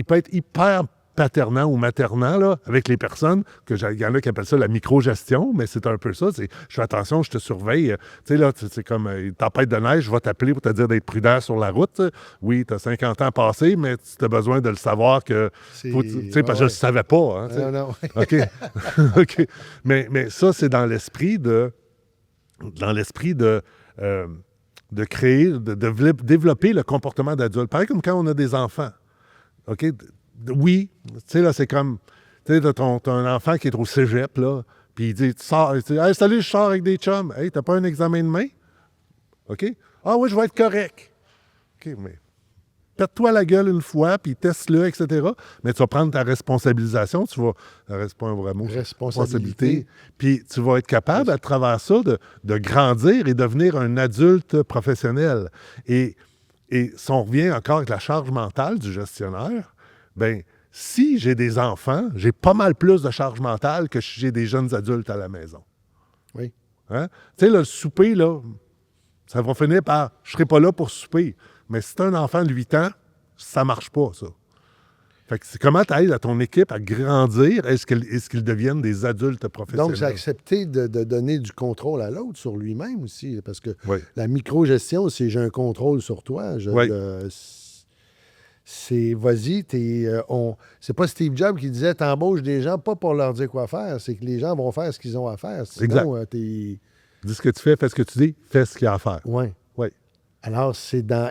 B: peut être hyper paternant ou maternant là, avec les personnes, il y en a qui appellent ça la micro-gestion, mais c'est un peu ça. Je fais attention, je te surveille. Tu sais, là, c'est comme une tempête de neige, je vais t'appeler pour te dire d'être prudent sur la route. Oui, tu as 50 ans passés, mais tu as besoin de le savoir que... parce que je ne le savais pas. Hein,
A: non.
B: OK. OK. Mais ça, c'est dans l'esprit de créer, de développer le comportement d'adulte. Pareil comme quand on a des enfants. OK? Oui, tu sais, là, c'est comme, tu sais, t'as un enfant qui est au cégep, là, puis il dit, tu sors, tu dis, hey, salut, je sors avec des chums. Hey, t'as pas un examen demain? OK? Ah oui, je vais être correct. OK, mais pète-toi la gueule une fois, puis teste-le, etc. Mais tu vas prendre ta responsabilisation, c'est pas un vrai mot, responsabilité. Puis tu vas être capable, à travers ça, de grandir et devenir un adulte professionnel. Et si on revient encore avec la charge mentale du gestionnaire, bien, si j'ai des enfants, j'ai pas mal plus de charge mentale que si j'ai des jeunes adultes à la maison.
A: Oui.
B: Hein? Tu sais, le souper, là, ça va finir par « je serai pas là pour souper ». Mais si tu as un enfant de 8 ans, ça marche pas, ça. Fait que c'est comment tu aides à ton équipe à grandir, est-ce qu'ils deviennent des adultes professionnels?
A: Donc, c'est accepter de donner du contrôle à l'autre sur lui-même aussi, parce que
B: oui.
A: La micro-gestion, c'est j'ai un contrôle sur toi.
B: Oui.
A: C'est vas-y, c'est pas Steve Jobs qui disait t'embauches des gens pas pour leur dire quoi faire, c'est que les gens vont faire ce qu'ils ont à faire. Sinon,
B: dis ce que tu fais, fais ce que tu dis, fais ce qu'il y a à faire.
A: Oui.
B: Oui.
A: Alors, c'est dans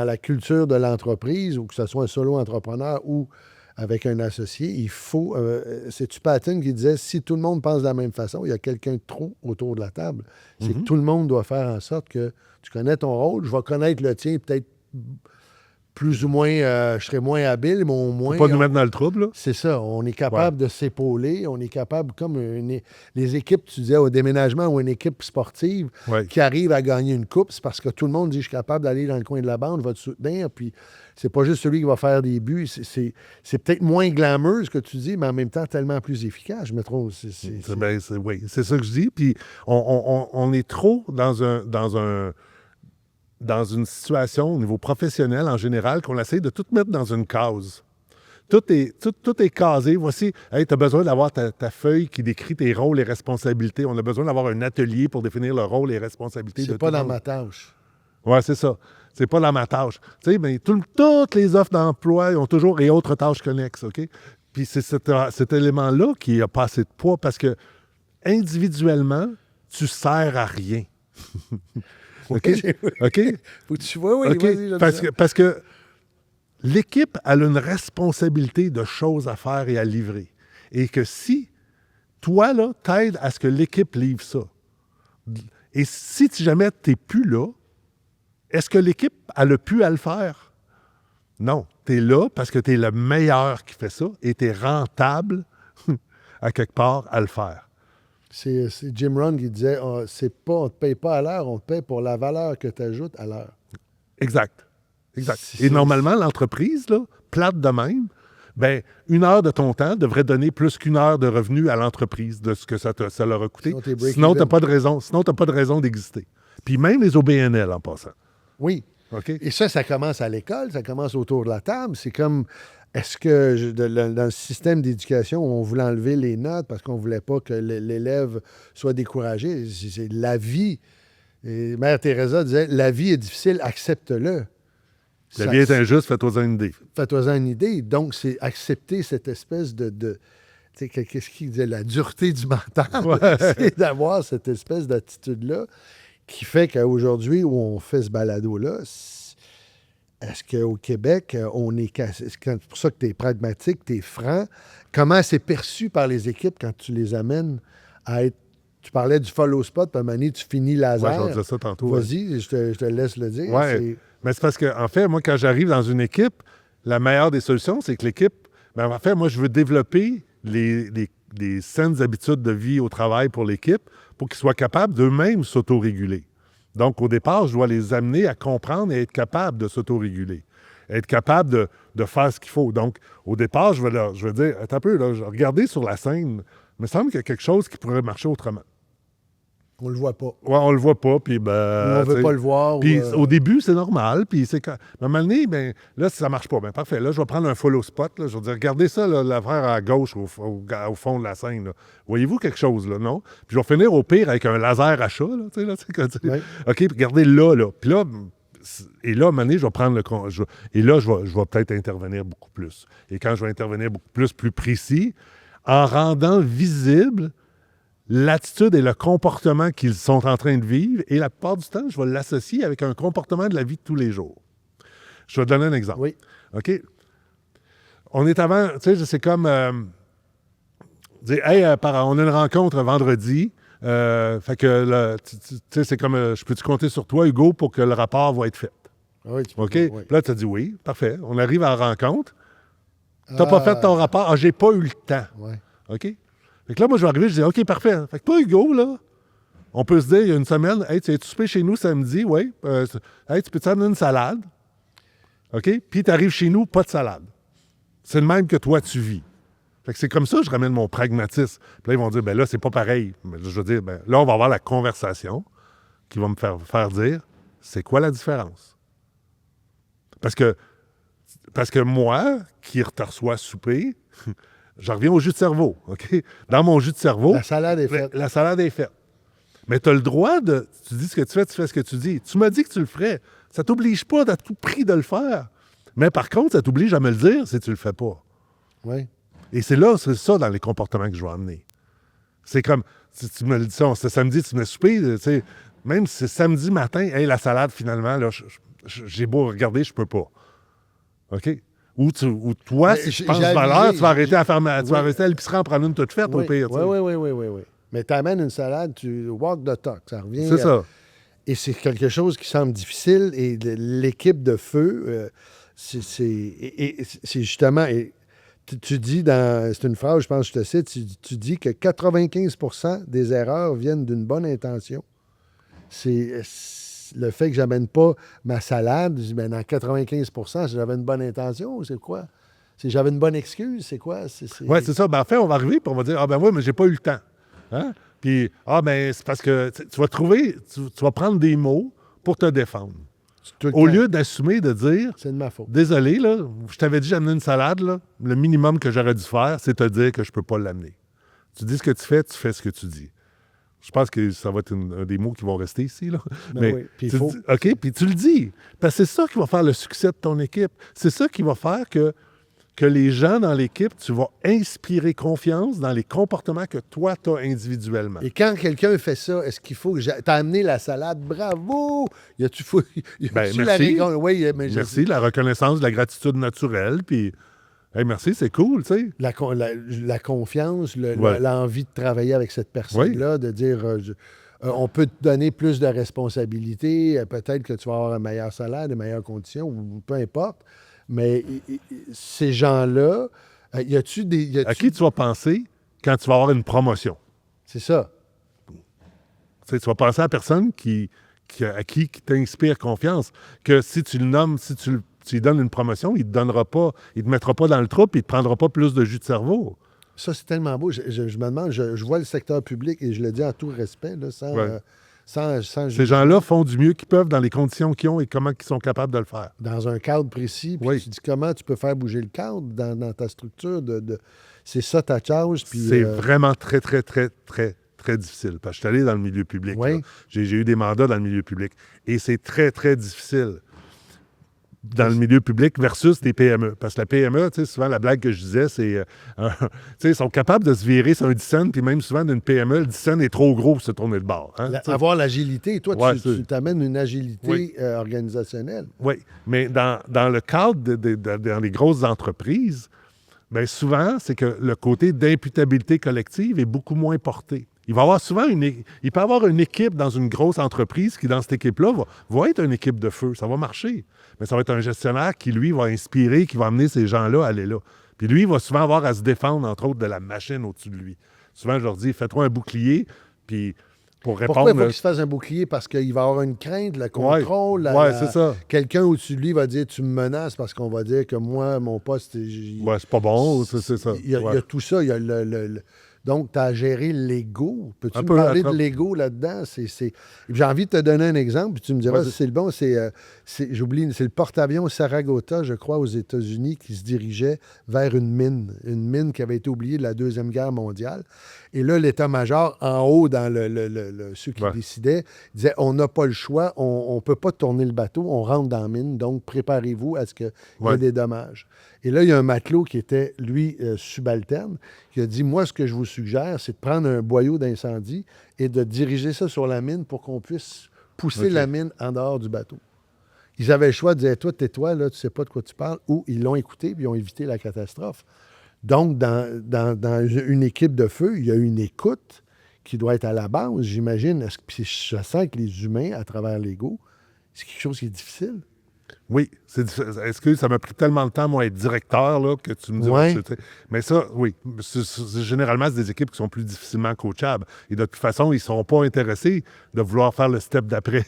A: la culture de l'entreprise, ou que ce soit un solo-entrepreneur ou avec un associé, il faut... c'est-tu Patton qui disait, si tout le monde pense de la même façon, il y a quelqu'un de trop autour de la table. C'est que tout le monde doit faire en sorte que tu connais ton rôle, je vais connaître le tien, peut-être plus ou moins, je serai moins habile, mais au moins...
B: Faut pas nous mettre dans le trouble, là.
A: C'est ça. On est capable de s'épauler. On est capable, comme les équipes, tu disais, au déménagement ou une équipe sportive qui arrive à gagner une coupe, c'est parce que tout le monde dit, je suis capable d'aller dans le coin de la bande, je vais te soutenir, puis c'est pas juste celui qui va faire des buts. C'est peut-être moins glamour, ce que tu dis, mais en même temps, tellement plus efficace, je me trouve.
B: Oui, c'est ça que je dis. Puis on est trop dans une situation au niveau professionnel en général qu'on essaie de tout mettre dans une case. Tout est casé. Voici, hey, tu as besoin d'avoir ta feuille qui décrit tes rôles et responsabilités. On a besoin d'avoir un atelier pour définir le rôle et responsabilités de tout le monde.
A: C'est pas dans ma tâche.
B: Oui, c'est ça. C'est pas dans ma tâche. Tu sais, mais toutes les offres d'emploi ont toujours et autres tâches connexes, OK? Puis c'est cet élément-là qui a pas assez de poids parce que individuellement, tu sers à rien. OK? OK?
A: Faut que tu vois, oui.
B: Okay? Parce que l'équipe a une responsabilité de choses à faire et à livrer. Et que si toi, là, t'aides à ce que l'équipe livre ça, et si jamais tu n'es plus là, est-ce que l'équipe a le pu à le faire? Non. Tu es là parce que tu es le meilleur qui fait ça et tu es rentable à quelque part à le faire.
A: C'est Jim Rohn qui disait on ne te paye pas à l'heure, on te paye pour la valeur que tu ajoutes à l'heure.
B: Exact. Et normalement, l'entreprise, là, plate de même, bien, 1 heure de ton temps devrait donner plus qu'1 heure de revenu à l'entreprise de ce que ça leur a coûté. Sinon, tu n'as pas de raison d'exister. Puis même les OBNL, en passant.
A: Oui.
B: Okay.
A: Et ça commence à l'école, ça commence autour de la table. C'est comme... Est-ce que dans le système d'éducation, on voulait enlever les notes parce qu'on ne voulait pas que l'élève soit découragé? C'est la vie. Et Mère Teresa disait, la vie est difficile, accepte-le.
B: La vie est injuste, fais-toi une idée.
A: Fais-toi une idée. Donc, c'est accepter cette espèce de qu'est-ce qu'il disait? La dureté du mental.
B: Ouais.
A: C'est d'avoir cette espèce d'attitude-là qui fait qu'aujourd'hui, où on fait ce balado-là, est-ce qu'au Québec, on est... C'est pour ça que tu es pragmatique, tu es franc. Comment c'est perçu par les équipes quand tu les amènes à être... Tu parlais du follow spot, puis à un moment donné, tu finis
B: Ouais,
A: laser.
B: je vais dire ça tantôt. Ouais.
A: Vas-y, je te laisse le dire.
B: Ouais. Mais c'est parce que, en fait, moi, quand j'arrive dans une équipe, la meilleure des solutions, c'est que l'équipe... Ben, en fait, moi, je veux développer les saines habitudes de vie au travail pour l'équipe pour qu'ils soient capables d'eux-mêmes s'autoréguler. Donc, au départ, je dois les amener à comprendre et être capables de s'autoréguler, être capable de faire ce qu'il faut. Donc, au départ, je vais dire, attends un peu, là, regardez sur la scène, il me semble qu'il y a quelque chose qui pourrait marcher autrement.
A: On le voit pas.
B: Ouais, on le voit pas, puis ben...
A: Ou on veut pas le voir.
B: Puis
A: ou,
B: au début, c'est normal, puis c'est quand... Mais à un moment donné, ben, là, si ça marche pas, ben parfait. Là, je vais prendre un follow spot, là, je vais dire, regardez ça, là, l'affaire à gauche, au fond de la scène, là. Voyez-vous quelque chose, là, non? Puis je vais finir au pire avec un laser à chat, là, tu sais, là,
A: Oui.
B: OK, puis regardez là, là. Puis là, et là, à un moment donné, je vais prendre et là, je vais peut-être intervenir beaucoup plus. Et quand je vais intervenir beaucoup plus précis, en rendant visible l'attitude et le comportement qu'ils sont en train de vivre, et la plupart du temps, je vais l'associer avec un comportement de la vie de tous les jours. Je vais te donner un exemple.
A: Oui.
B: OK? On est avant, tu sais, c'est comme dire, hey, on a une rencontre vendredi, fait que, tu sais, c'est comme, je peux-tu compter sur toi, Hugo, pour que le rapport va être fait?
A: Oui, tu peux
B: OK?
A: dire, oui.
B: Puis là, tu as dit oui, parfait. On arrive à la rencontre. Tu n'as pas fait ton rapport. Ah, j'ai pas eu le temps.
A: Ouais.
B: OK? Fait que là, moi, je vais arriver, je dis, OK, parfait. Fait que toi, Hugo, là, on peut se dire, il y a une semaine, hey, tu es-tu souper chez nous samedi? Oui. Hey, tu peux-tu amener une salade? OK? Puis tu arrives chez nous, pas de salade. C'est le même que toi, tu vis. Fait que c'est comme ça que je ramène mon pragmatisme. Puis là, ils vont dire, ben là, c'est pas pareil. Mais je veux dire, ben là, on va avoir la conversation qui va me faire dire, c'est quoi la différence? Parce que moi, qui te reçois souper, je reviens au jus de cerveau, OK? Dans mon jus de cerveau...
A: La salade est faite.
B: La salade est faite. Mais tu as le droit de... Tu dis ce que tu fais ce que tu dis. Tu m'as dit que tu le ferais. Ça t'oblige pas à tout prix de le faire. Mais par contre, ça t'oblige à me le dire si tu le fais pas.
A: Oui.
B: Et c'est ça dans les comportements que je vais amener. C'est comme... Si tu me le dis ça, c'est samedi, tu me souper, tu sais, même si c'est samedi matin, hey, la salade, finalement, là, j'ai beau regarder, je peux pas. OK? Ou toi,
A: Mais
B: si je pense valeur, tu vas arrêter à faire tu vas
A: oui.
B: rester à l'épicerie en prendre une toute faite, au pire. tu sais.
A: Oui. Mais tu amènes une salade, tu walk the talk, ça revient.
B: C'est ça.
A: Et c'est quelque chose qui semble difficile. Et l'équipe de feu, c'est justement... Et tu dis c'est une phrase, je pense que je te cite, tu dis que 95% des erreurs viennent d'une bonne intention. C'est le fait que j'amène pas ma salade, je dis, ben dans 95%, j'avais une bonne intention, c'est quoi? J'avais une bonne excuse, c'est quoi?
B: Oui, c'est ça. Ben, en fait, on va arriver et on va dire, ah ben oui, mais j'ai pas eu le temps. Hein? Puis, ben c'est parce que tu vas trouver, tu vas prendre des mots pour te défendre. Au lieu d'assumer, de dire,
A: c'est de ma faute.
B: Désolé, là, je t'avais dit j'amenais une salade, là, le minimum que j'aurais dû faire, c'est te dire que je peux pas l'amener. Tu dis ce que tu fais ce que tu dis. Je pense que ça va être un des mots qui vont rester ici. Là.
A: Ben
B: mais
A: oui, puis
B: OK, puis tu le dis. Parce que c'est ça qui va faire le succès de ton équipe. C'est ça qui va faire que les gens dans l'équipe, tu vas inspirer confiance dans les comportements que toi, tu as individuellement.
A: Et quand quelqu'un fait ça, est-ce qu'il faut que t'as amené la salade? Bravo! Y a-tu
B: merci.
A: Oui, mais
B: merci, la reconnaissance, la gratitude naturelle, puis... Hey, merci, c'est cool, tu sais.
A: La confiance, l'envie de travailler avec cette personne-là, de dire on peut te donner plus de responsabilités, peut-être que tu vas avoir un meilleur salaire, des meilleures conditions, ou peu importe. Mais ces gens-là, y a-tu des...
B: À qui tu vas penser quand tu vas avoir une promotion?
A: C'est ça.
B: Tu sais, tu vas penser à la personne à qui t'inspire confiance. Que si tu le nommes, si tu lui donnes une promotion, il ne te mettra pas dans le trou et il ne te prendra pas plus de jus de cerveau.
A: Ça, c'est tellement beau. Je me demande, je vois le secteur public et je le dis en tout respect, là, sans
B: Ces gens-là font du mieux qu'ils peuvent dans les conditions qu'ils ont et comment ils sont capables de le faire.
A: Dans un cadre précis. Puis tu dis comment tu peux faire bouger le cadre dans ta structure. C'est ça ta charge.
B: C'est vraiment très, très, très, très, très difficile. Parce que je suis allé dans le milieu public. J'ai eu des mandats dans le milieu public. Et c'est très, très difficile. dans le milieu public versus des PME. Parce que la PME, tu sais, souvent, la blague que je disais, c'est... tu sais, ils sont capables de se virer sur un 10 cents, puis même souvent, d'une PME, le 10 cents est trop gros pour se tourner de bord. Hein,
A: avoir l'agilité. Toi,
B: ouais,
A: tu t'amènes une agilité organisationnelle.
B: Oui, mais dans le cadre dans les grosses entreprises, bien souvent, c'est que le côté d'imputabilité collective est beaucoup moins porté. Il va y avoir souvent il peut y avoir une équipe dans une grosse entreprise qui, dans cette équipe-là, va être une équipe de feu. Ça va marcher. Mais ça va être un gestionnaire qui, lui, va inspirer, qui va amener ces gens-là à aller là. Puis lui, il va souvent avoir à se défendre, entre autres, de la machine au-dessus de lui. Souvent, je leur dis, fais-toi un bouclier, puis pour répondre...
A: Pourquoi il faut qu'il se fasse un bouclier? Parce qu'il va avoir une crainte, le contrôle.
B: C'est ça.
A: Quelqu'un au-dessus de lui va dire, tu me menaces parce qu'on va dire que moi, mon poste...
B: c'est pas bon, c'est ça.
A: Il y a tout ça. Il y a Donc, tu as géré l'ego. Peux-tu me parler de l'ego là-dedans? J'ai envie de te donner un exemple, puis tu me diras si c'est le bon. J'oublie, c'est le porte-avions Saragota, je crois, aux États-Unis, qui se dirigeait vers une mine qui avait été oubliée de la Deuxième Guerre mondiale. Et là, l'état-major, en haut, dans ceux qui décidaient, disait, on n'a pas le choix, on ne peut pas tourner le bateau, on rentre dans la mine, donc préparez-vous à ce qu'il y ait des dommages. Et là, il y a un matelot qui était, lui, subalterne, qui a dit, moi, ce que je vous suggère, c'est de prendre un boyau d'incendie et de diriger ça sur la mine pour qu'on puisse pousser la mine en dehors du bateau. Ils avaient le choix de dire, toi, tais-toi, là, tu sais pas de quoi tu parles, ou ils l'ont écouté puis ils ont évité la catastrophe. Donc, dans une équipe de feu, il y a une écoute qui doit être à la base, j'imagine. Puis je sens que les humains, à travers l'ego, c'est quelque chose qui est difficile.
B: Oui, est-ce que ça m'a pris tellement de temps, moi, être directeur, là, que tu me dis...
A: Ouais.
B: Mais ça, oui, généralement, c'est des équipes qui sont plus difficilement coachables. Et de toute façon, ils ne sont pas intéressés de vouloir faire le step d'après.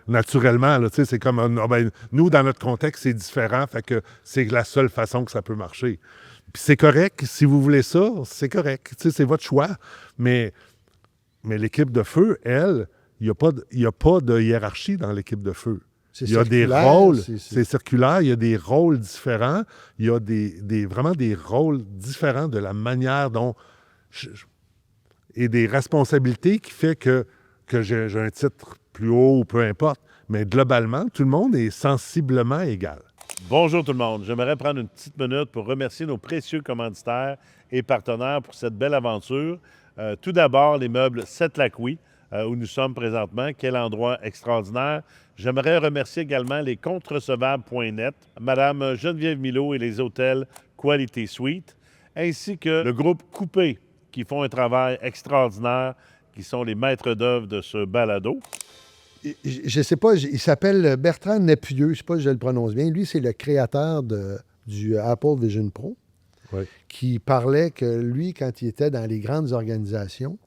B: Naturellement, là, c'est comme... nous, dans notre contexte, c'est différent, fait que c'est la seule façon que ça peut marcher. Puis c'est correct, si vous voulez ça, c'est correct. C'est votre choix. Mais l'équipe de feu, elle, il n'y a pas de hiérarchie dans l'équipe de feu. Il y a des rôles, c'est circulaire, il y a des rôles différents, il y a vraiment des rôles différents de la manière dont... et des responsabilités qui fait que j'ai un titre plus haut ou peu importe. Mais globalement, tout le monde est sensiblement égal.
C: Bonjour tout le monde. J'aimerais prendre une petite minute pour remercier nos précieux commanditaires et partenaires pour cette belle aventure. Tout d'abord, les meubles Sept-Lac-Oui, où nous sommes présentement. Quel endroit extraordinaire. J'aimerais remercier également les comptes-recevables.net, Mme Geneviève Milot et les hôtels Quality Suite, ainsi que le groupe Coupé, qui font un travail extraordinaire, qui sont les maîtres d'œuvre de ce balado.
A: Je ne sais pas, il s'appelle Bertrand Nepieux, je ne sais pas si je le prononce bien. Lui, c'est le créateur du Apple Vision Pro, qui parlait que lui, quand il était dans les grandes organisations,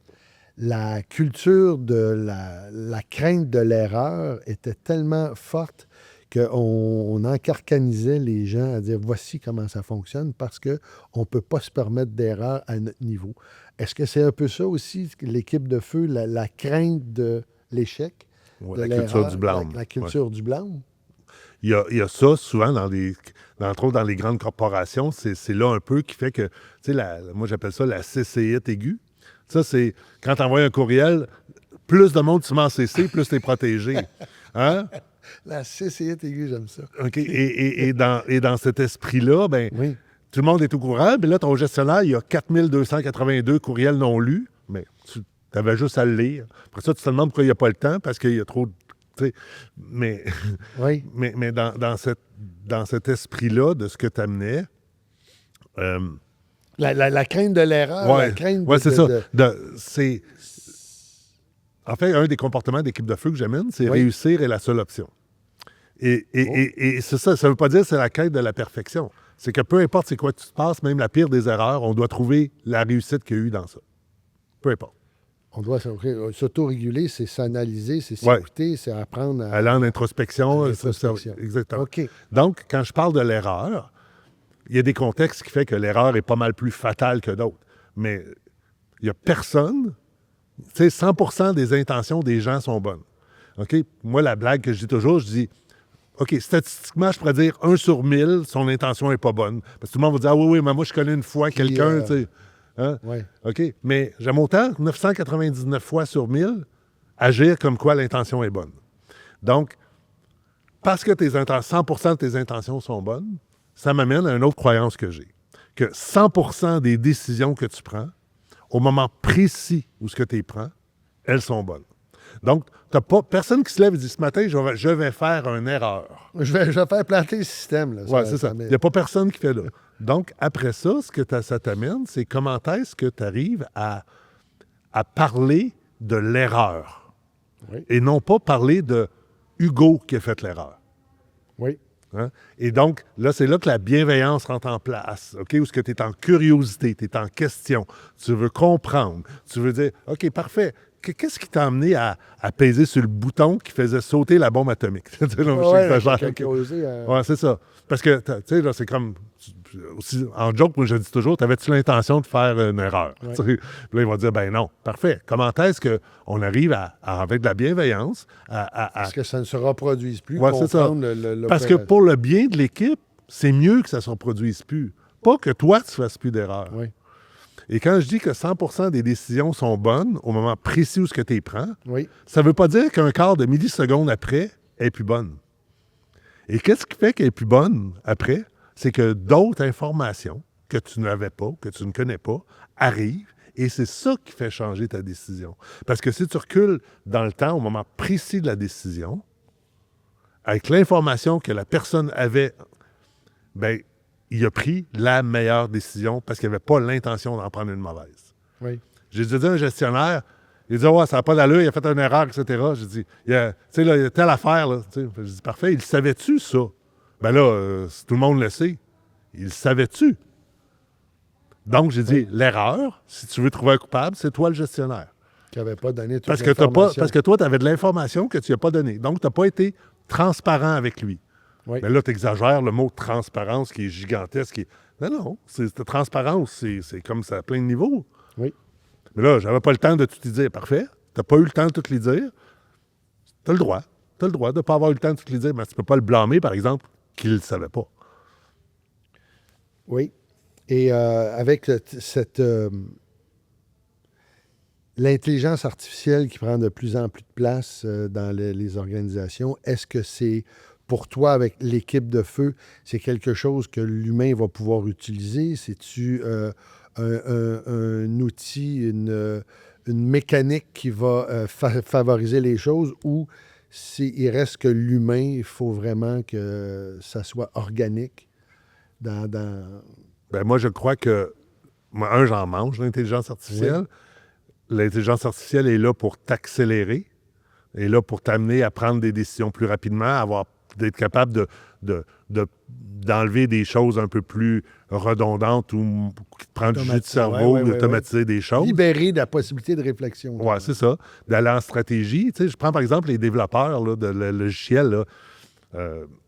A: la culture de la crainte de l'erreur était tellement forte qu'on encarcanisait les gens à dire voici comment ça fonctionne parce qu'on ne peut pas se permettre d'erreur à notre niveau. Est-ce que c'est un peu ça aussi, l'équipe de feu, la crainte de l'échec?
B: La culture du blâme.
A: La culture du blâme.
B: Il y a ça souvent entre autres dans les grandes corporations, c'est là un peu qui fait que, tu sais, moi j'appelle ça la CCite aiguë. Ça, c'est quand tu envoies un courriel, plus de monde tu mets en CC, plus tu es protégé. Hein?
A: La CCite aiguë, j'aime ça.
B: OK. Et dans cet esprit-là, tout le monde est au courant. Mais là, ton gestionnaire, il y a 4282 courriels non lus, mais tu avais juste à le lire. Après ça, tu te demandes pourquoi il n'y a pas le temps, parce qu'il y a trop de... Mais, mais dans cet esprit-là de ce que tu amenais...
A: La crainte de l'erreur, la crainte de...
B: c'est ça. C'est... En fait, un des comportements d'équipe de feu que j'amène, c'est réussir est la seule option. Et c'est ça. Ça ne veut pas dire que c'est la quête de la perfection. C'est que peu importe c'est quoi tu te passes, même la pire des erreurs, on doit trouver la réussite qu'il y a eu dans ça. Peu importe.
A: On doit s'auto-réguler, c'est s'analyser, c'est s'écouter, c'est apprendre à...
B: Aller en introspection.
A: Exactement.
B: OK. Donc, quand je parle de l'erreur, il y a des contextes qui font que l'erreur est pas mal plus fatale que d'autres. Mais il n'y a personne... Tu sais, 100% des intentions des gens sont bonnes. OK? Moi, la blague que je dis toujours, je dis... OK, statistiquement, je pourrais dire 1 sur 1000, son intention n'est pas bonne. Parce que tout le monde va dire « Ah oui, mais moi, je connais une fois quelqu'un... tu sais. Hein?
A: Ouais.
B: OK? Mais j'aime autant 999 fois sur 1000 agir comme quoi l'intention est bonne. Donc, parce que 100% de tes intentions sont bonnes, ça m'amène à une autre croyance que j'ai. Que 100% des décisions que tu prends, au moment précis où ce que tu les prends, elles sont bonnes. Donc, t'as pas personne qui se lève et dit « Ce matin, je vais faire une erreur. »
A: Je vais faire planter le système. Là.
B: Oui, c'est ça. Il n'y a pas personne qui fait là. Donc, après ça, ce que ça t'amène, c'est comment est-ce que tu arrives à parler de l'erreur.
A: Oui.
B: Et non pas parler de Hugo qui a fait l'erreur.
A: Oui.
B: Hein? Et donc, là, c'est là que la bienveillance rentre en place, OK? Où est-ce que tu es en curiosité, tu es en question, tu veux comprendre, tu veux dire, OK, parfait, qu'est-ce qui t'a amené à peser sur le bouton qui faisait sauter la bombe atomique? Ouais, c'est ça. Parce que, tu sais, là, c'est comme, aussi, en joke, moi, je dis toujours, t'avais-tu l'intention de faire une erreur?
A: Ouais.
B: Puis là, ils vont dire, ben non, parfait. Comment est-ce qu'on arrive avec de la bienveillance,
A: Parce que ça ne se reproduise plus.
B: Ouais, c'est ça. Parce que pour le bien de l'équipe, c'est mieux que ça ne se reproduise plus. Pas que toi, tu ne fasses plus d'erreurs.
A: Oui.
B: Et quand je dis que 100% des décisions sont bonnes au moment précis où ce que tu les prends,
A: Oui.
B: ça ne veut pas dire qu'un quart de milliseconde après, elle est plus bonne. Et qu'est-ce qui fait qu'elle est plus bonne après? C'est que d'autres informations que tu n'avais pas, que tu ne connais pas, arrivent. Et c'est ça qui fait changer ta décision. Parce que si tu recules dans le temps, au moment précis de la décision, avec l'information que la personne avait, bien, il a pris la meilleure décision parce qu'il n'avait pas l'intention d'en prendre une mauvaise.
A: Oui.
B: J'ai dit à un gestionnaire, il dit « Ouais, ça n'a pas d'allure, il a fait une erreur, etc. » J'ai dit « Tu sais, là, il y a telle affaire, là. » J'ai dit « Parfait, il savait-tu ça? » Ben là, tout le monde le sait. Il savait-tu? Donc, j'ai dit, l'erreur, si tu veux trouver un coupable, c'est toi le gestionnaire.
A: Qui n'avait pas donné toute
B: parce que toi, tu avais de l'information que tu n'as pas donnée. Donc, tu n'as pas été transparent avec lui.
A: Oui.
B: Mais là, tu exagères le mot transparence qui est gigantesque. Non, cette transparence, c'est comme ça à plein de niveaux.
A: Oui.
B: Mais là, j'avais pas le temps de tout lui dire. Parfait. Tu n'as pas eu le temps de tout lui dire. Tu as le droit. Tu as le droit de ne pas avoir eu le temps de tout lui dire, mais tu ne peux pas le blâmer, par exemple, qu'il ne le savait pas.
A: Oui. Et avec l'intelligence artificielle qui prend de plus en plus de place dans les organisations, est-ce que c'est, pour toi, avec l'équipe de feu, c'est quelque chose que l'humain va pouvoir utiliser? C'est-tu un outil, une mécanique qui va favoriser les choses, ou il reste que l'humain, il faut vraiment que ça soit organique dans...
B: Ben moi, je crois que, moi, j'en mange, l'intelligence artificielle. Oui. L'intelligence artificielle est là pour t'accélérer, est là pour t'amener à prendre des décisions plus rapidement, d'être capable d'enlever des choses un peu plus redondantes ou qui te prennent du jus de cerveau, d'automatiser des choses.
A: Libérer de la possibilité de réflexion.
B: Oui, c'est ça. D'aller en stratégie. Tu sais, je prends par exemple les développeurs là, de logiciels, là.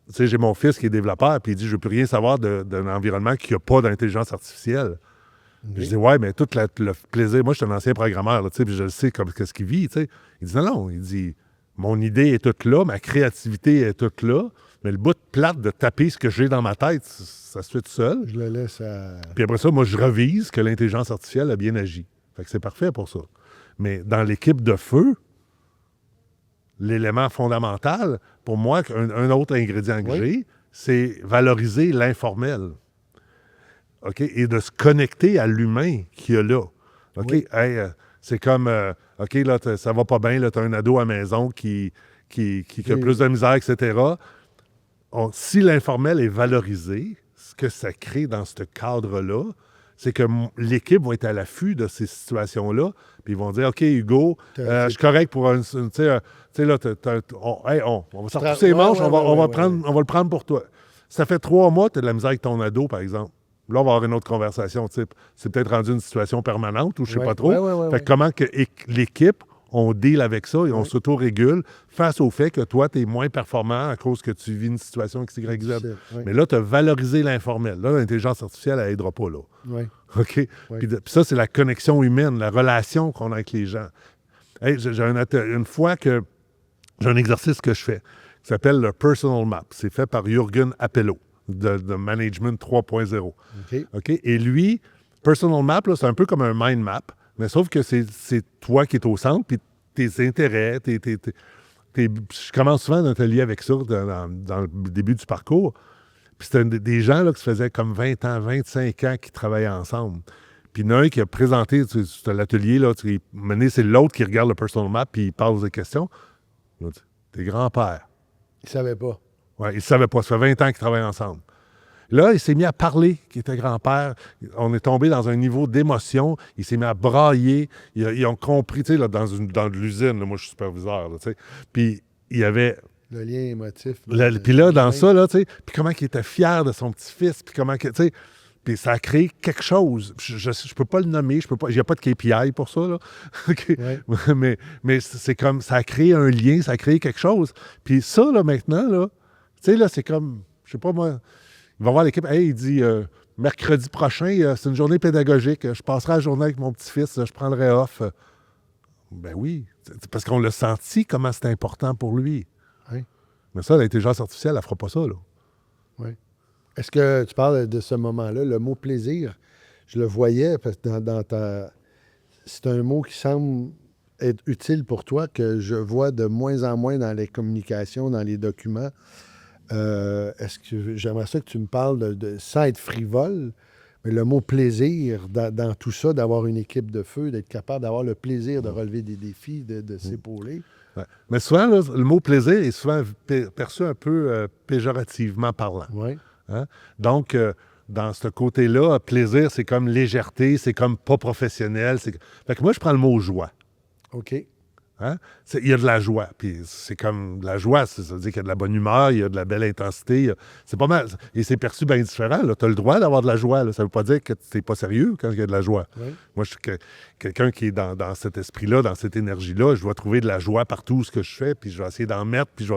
B: Tu sais, j'ai mon fils qui est développeur, puis il dit « Je ne veux plus rien savoir d'un environnement qui n'a pas d'intelligence artificielle. » Je dis « Ouais, mais tout le plaisir... » Moi, je suis un ancien programmeur, là, puis je le sais qu'est-ce qu'il vit. T'sais. Il dit « Non, il dit « Mon idée est toute là, ma créativité est toute là, mais le bout de plate de taper ce que j'ai dans ma tête, ça se fait tout seul. »
A: Je le laisse à...
B: Puis après ça, moi, je revise que l'intelligence artificielle a bien agi. Fait que c'est parfait pour ça. Mais dans l'équipe de feu, l'élément fondamental, pour moi, un autre ingrédient que j'ai, c'est valoriser l'informel. OK? Et de se connecter à l'humain qu'il y a là. OK? Oui. Hey, c'est comme, OK, là, ça va pas bien, là, tu as un ado à la maison qui a plus de misère, etc. Si l'informel est valorisé, ce que ça crée dans ce cadre-là, c'est que l'équipe va être à l'affût de ces situations-là, puis ils vont dire, OK, Hugo, je suis correct pour tu sais, là, on va sortir ses manches, on va le prendre pour toi. Ça fait 3 mois que tu as de la misère avec ton ado, par exemple. Là, on va avoir une autre conversation. C'est peut-être rendu une situation permanente ou je ne sais pas trop. Fait que comment que l'équipe, on deal avec ça et on s'auto-régule face au fait que toi, tu es moins performant à cause que tu vis une situation XYZ. Mais là, tu as valorisé l'informel. Là, l'intelligence artificielle, elle n'aidera pas là.
A: Oui.
B: OK? Puis ça, c'est la connexion humaine, la relation qu'on a avec les gens. Hey, une fois que j'ai un exercice que je fais qui s'appelle le Personal Map. C'est fait par Jürgen Appelo de Management 3.0. OK? Et lui, Personal Map, là, c'est un peu comme un mind map, mais sauf que c'est toi qui es au centre, puis tes intérêts, Je commence souvent un atelier avec ça dans le début du parcours. Puis c'était des gens là, qui se faisaient comme 20 ans, 25 ans qui travaillaient ensemble. Puis il y en a un qui a présenté l'atelier, là, c'est l'autre qui regarde le personal map puis il pose des questions. Il a dit, t'es grand-père.
A: Il ne savait pas.
B: Oui, il ne savait pas. Ça fait 20 ans qu'ils travaillent ensemble. Là, il s'est mis à parler qu'il était grand-père. On est tombé dans un niveau d'émotion. Il s'est mis à brailler. Ils ont compris, tu sais, dans l'usine, là, moi, je suis superviseur, là, tu sais. Puis il y avait...
A: Le lien émotif.
B: Puis là, dans ça, là, tu sais, puis comment il était fier de son petit-fils, puis comment, tu sais... Puis ça a créé quelque chose. Je ne peux pas le nommer, il n'y a pas de KPI pour ça, là. Ouais. mais c'est comme, ça a créé un lien, ça a créé quelque chose. Puis ça, là, maintenant, là, tu sais, là, c'est comme, je sais pas moi, il va voir l'équipe, hey, il dit, mercredi prochain, c'est une journée pédagogique, je passerai la journée avec mon petit-fils, je prendrai off. Ben oui, parce qu'on l'a senti comment c'était important pour lui.
A: Oui.
B: Mais ça, l'intelligence artificielle, elle ne fera pas ça, là.
A: Oui. Est-ce que tu parles de ce moment-là, le mot plaisir, je le voyais parce que dans ta... C'est un mot qui semble être utile pour toi, que je vois de moins en moins dans les communications, dans les documents. Est-ce que j'aimerais ça que tu me parles sans être frivole, mais le mot plaisir dans tout ça, d'avoir une équipe de feu, d'être capable d'avoir le plaisir de relever des défis, de s'épauler.
B: Ouais. Mais souvent, là, le mot plaisir est souvent perçu un peu péjorativement parlant.
A: Oui.
B: Hein? Donc, dans ce côté-là, plaisir, c'est comme légèreté, c'est comme pas professionnel. Fait que moi, je prends le mot joie.
A: OK.
B: Hein? Il y a de la joie. Puis c'est comme de la joie, ça veut dire qu'il y a de la bonne humeur, il y a de la belle intensité. C'est pas mal. Et c'est perçu bien différent. Tu as le droit d'avoir de la joie. Là. Ça veut pas dire que tu n'es pas sérieux quand il y a de la joie.
A: Oui.
B: Moi, je suis quelqu'un qui est dans cet esprit-là, dans cette énergie-là. Je dois trouver de la joie partout ce que je fais, puis je vais essayer d'en mettre. Puis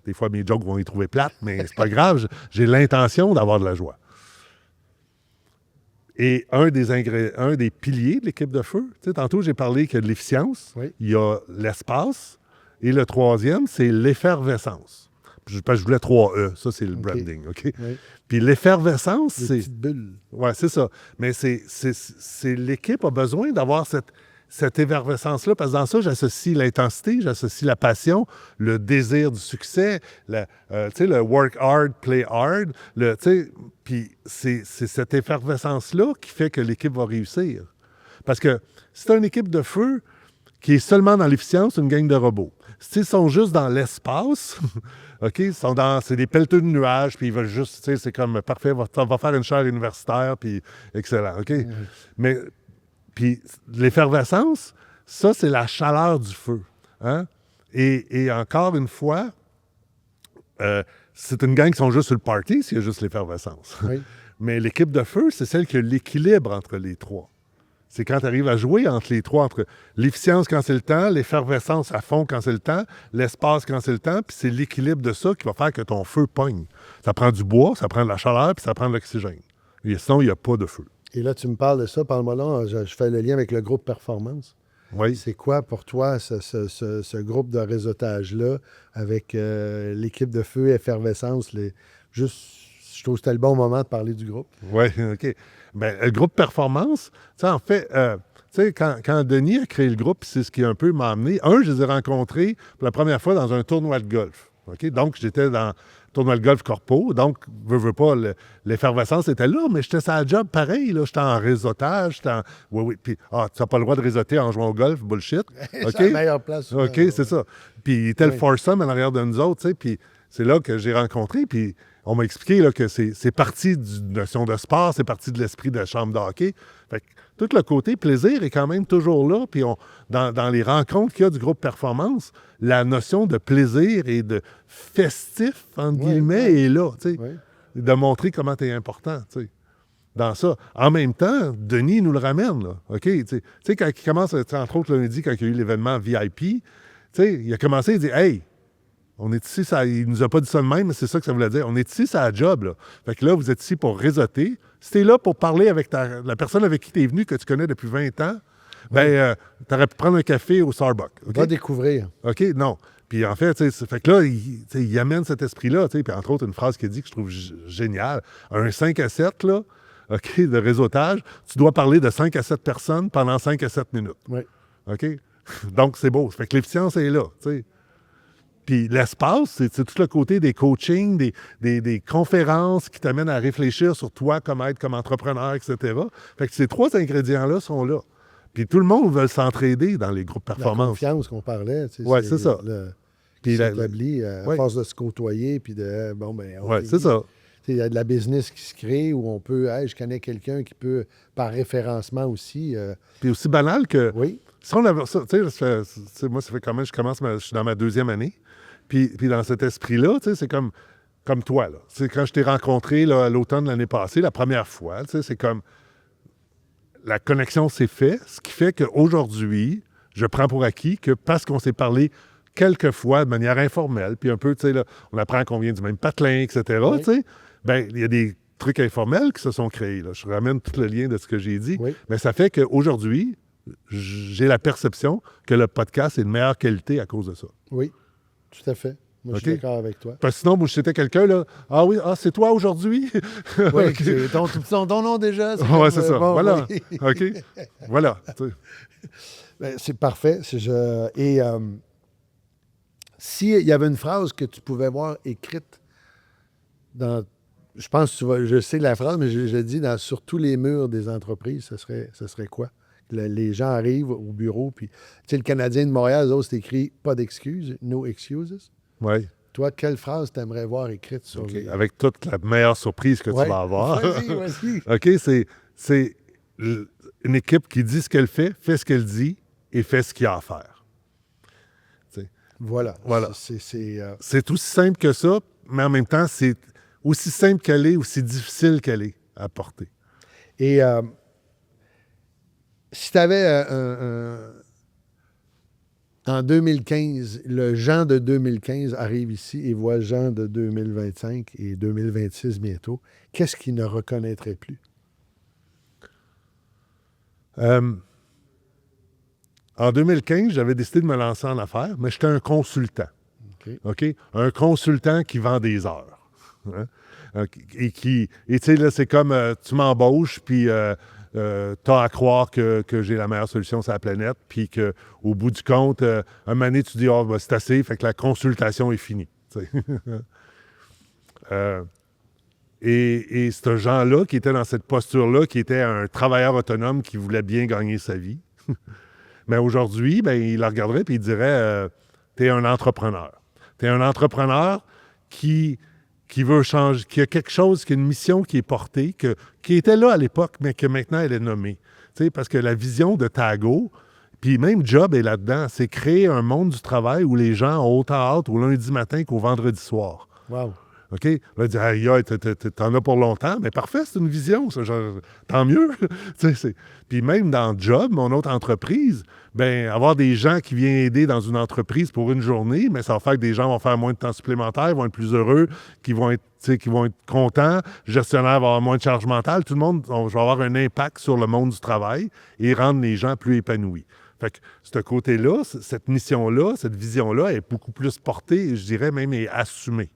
B: des fois, mes jokes vont y trouver plates, mais c'est pas grave. J'ai l'intention d'avoir de la joie. Et un des piliers de l'équipe de feu, tu sais, tantôt, j'ai parlé qu'il y a de l'efficience,
A: oui.
B: Il y a l'espace, et le troisième, c'est l'effervescence. Parce que je voulais 3 E, ça, c'est le branding, OK? Oui. Puis l'effervescence, c'est...
A: Des petites bulles.
B: Oui, c'est ça. Mais c'est l'équipe a besoin d'avoir cette effervescence-là, parce que dans ça, j'associe l'intensité, j'associe la passion, le désir du succès, le work hard, play hard, puis c'est cette effervescence-là qui fait que l'équipe va réussir. Parce que si tu as une équipe de feu qui est seulement dans l'efficience, c'est une gang de robots. S'ils sont juste dans l'espace, OK, c'est des pelleteux de nuages, puis ils veulent juste, tu sais, c'est comme parfait, on va faire une chaire universitaire, puis excellent, OK? Mais puis l'effervescence, ça, c'est la chaleur du feu. Hein? Et encore une fois, c'est une gang qui sont juste sur le party s'il y a juste l'effervescence.
A: Oui.
B: Mais l'équipe de feu, c'est celle qui a l'équilibre entre les trois. C'est quand tu arrives à jouer entre les trois, entre l'efficience quand c'est le temps, l'effervescence à fond quand c'est le temps, l'espace quand c'est le temps, puis c'est l'équilibre de ça qui va faire que ton feu pogne. Ça prend du bois, ça prend de la chaleur, puis ça prend de l'oxygène. Et sinon, il n'y a pas de feu.
A: Et là, tu me parles de ça, parle-moi là, je fais le lien avec le groupe Performance.
B: Oui.
A: C'est quoi pour toi ce groupe de réseautage-là avec l'équipe de feu, effervescence? Je trouve que c'était le bon moment de parler du groupe.
B: Oui, OK. Bien, le groupe Performance, en fait, quand Denis a créé le groupe, c'est ce qui un peu m'a amené. Je les ai rencontrés pour la première fois dans un tournoi de golf. OK? Donc, j'étais dans le tournoi de golf corpo. Donc, veux pas, l'effervescence était là, mais j'étais sur la job pareil. Là. J'étais en réseautage. Oui. Puis, tu n'as pas le droit de réseauter en jouant au golf, bullshit. OK?
A: C'est la meilleure place.
B: OK, c'est ça. Puis, il était le foursome en arrière de nous autres, tu sais. Puis, c'est là que j'ai rencontré. Puis, on m'a expliqué là, que c'est parti d'une notion de sport, c'est parti de l'esprit de chambre de hockey. Fait que tout le côté plaisir est quand même toujours là. Puis dans les rencontres qu'il y a du groupe Performance, la notion de plaisir et de festif, entre guillemets, est là. De montrer comment tu es important. Dans ça. En même temps, Denis nous le ramène. Là, OK? Tu sais, quand il commence, entre autres lundi, quand il y a eu l'événement VIP, il a commencé à dire « Hey, on est ici, il nous a pas dit ça de même, mais c'est ça que ça voulait dire. On est ici, c'est la job, là. Fait que là, vous êtes ici pour réseauter. Si t'es là pour parler avec la personne avec qui t'es venu, que tu connais depuis 20 ans, t'aurais pu prendre un café au Starbucks. Okay?
A: Va découvrir.
B: OK? Non. Puis en fait, fait que là, il amène cet esprit-là. Puis entre autres, une phrase qu'il dit que je trouve géniale. Un 5 à 7, là, OK, de réseautage, tu dois parler de 5 à 7 personnes pendant 5 à 7 minutes.
A: Oui.
B: OK? Donc, c'est beau. Fait que l'efficience est là, tu sais. Puis l'espace, c'est tout le côté des coachings, des conférences qui t'amènent à réfléchir sur toi, comment être comme entrepreneur, etc. Fait que ces 3 ingrédients-là sont là. Puis tout le monde veut s'entraider dans les groupes
A: La
B: performance.
A: confiance qu'on parlait.
B: Ouais, c'est ça.
A: Qui
B: Puis
A: s'établit à
B: ouais.
A: force de se côtoyer. Puis de. Bon, ben,
B: Ouais, c'est ça.
A: Il y a de la business qui se crée où on peut. Hey, je connais quelqu'un qui peut, par référencement aussi.
B: Puis aussi banal que.
A: Oui.
B: Si on avait ça, tu sais, moi, ça fait quand même, je suis dans ma 2e année. Puis dans cet esprit-là, tu sais, c'est comme toi, là. C'est quand je t'ai rencontré là, à l'automne de l'année passée, la première fois, tu sais, c'est comme la connexion s'est faite, ce qui fait qu'aujourd'hui, je prends pour acquis que parce qu'on s'est parlé quelques fois de manière informelle, puis un peu, tu sais, là, on apprend qu'on vient du même patelin, etc.,
A: Oui.
B: tu sais, bien, il y a des trucs informels qui se sont créés, là. Je ramène tout le lien de ce que j'ai dit.
A: Oui.
B: Mais ça fait qu'aujourd'hui, j'ai la perception que le podcast est de meilleure qualité à cause de ça.
A: Oui, tout à fait. Moi, je suis
B: OK.
A: d'accord avec toi.
B: Parce que sinon, moi, si c'était quelqu'un, là, ah oui, c'est toi aujourd'hui?
A: Oui,
B: OK.
A: c'est ton nom déjà.
B: Ouais, c'est ça.
A: bon,
B: Voilà.
A: oui.
B: OK. Voilà. Tu sais.
A: Ben, c'est parfait. Et s'il y avait une phrase que tu pouvais voir écrite dans. Je pense que je sais la phrase, mais je dis sur tous les murs des entreprises, ce serait quoi? Les gens arrivent au bureau, puis, tu sais, le Canadien de Montréal, eux autres, c'est écrit « pas d'excuses »,« no excuses ».
B: Ouais.
A: Toi, quelle phrase t'aimerais voir écrite sur
B: OK.
A: les...
B: Avec toute la meilleure surprise que
A: Ouais.
B: tu vas avoir.
A: Vas-y.
B: OK, c'est une équipe qui dit ce qu'elle fait ce qu'elle dit et fait ce qu'il y a à faire. Tu sais.
A: Voilà.
B: Voilà.
A: C'est
B: C'est aussi simple que ça, mais en même temps, c'est aussi simple qu'elle est, aussi difficile qu'elle est à porter.
A: Et si tu avais en 2015, le Jean de 2015 arrive ici et voit Jean de 2025 et 2026 bientôt, qu'est-ce qu'il ne reconnaîtrait plus?
B: En 2015, j'avais décidé de me lancer en affaires, mais j'étais un consultant.
A: OK.
B: OK? Un consultant qui vend des heures. Hein? Et tu sais, là, c'est comme tu m'embauches, puis t'as à croire que j'ai la meilleure solution sur la planète, puis qu'au bout du compte, un moment donné, tu dis, oh, ben, c'est assez, fait que la consultation est finie. Tu sais. Et ce gens-là qui était dans cette posture-là, qui était un travailleur autonome qui voulait bien gagner sa vie, mais aujourd'hui, ben, il la regarderait et il dirait t'es un entrepreneur. T'es un entrepreneur qui veut changer, qui a quelque chose, qui a une mission qui est portée, qui était là à l'époque, mais que maintenant elle est nommée. Tu sais, parce que la vision de Tago, puis même Job est là-dedans, c'est créer un monde du travail où les gens ont autant hâte au lundi matin qu'au vendredi soir.
A: Wow.
B: OK? Là, dire, aïe, aïe, t'en as pour longtemps. Mais parfait, c'est une vision, ça. Genre, tant mieux. Puis même dans Job, mon autre entreprise, ben avoir des gens qui viennent aider dans une entreprise pour une journée, mais ça va faire que des gens vont faire moins de temps supplémentaire, vont être plus heureux, qui vont être contents. Le gestionnaire va avoir moins de charge mentale. Tout le monde va avoir un impact sur le monde du travail et rendre les gens plus épanouis. Fait que ce côté-là, cette mission-là, cette vision-là est beaucoup plus portée, je dirais même, et assumée.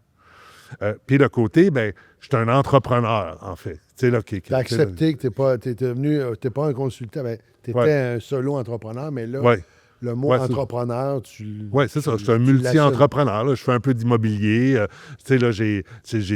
B: Puis le côté, ben, je suis un entrepreneur, en fait. Tu as
A: accepté que t'es pas un consultant, ben, tu étais un solo entrepreneur, mais là, le mot entrepreneur,
B: Oui, c'est ça. Je suis un multi-entrepreneur. Là. Je fais un peu d'immobilier. Tu sais, là, j'ai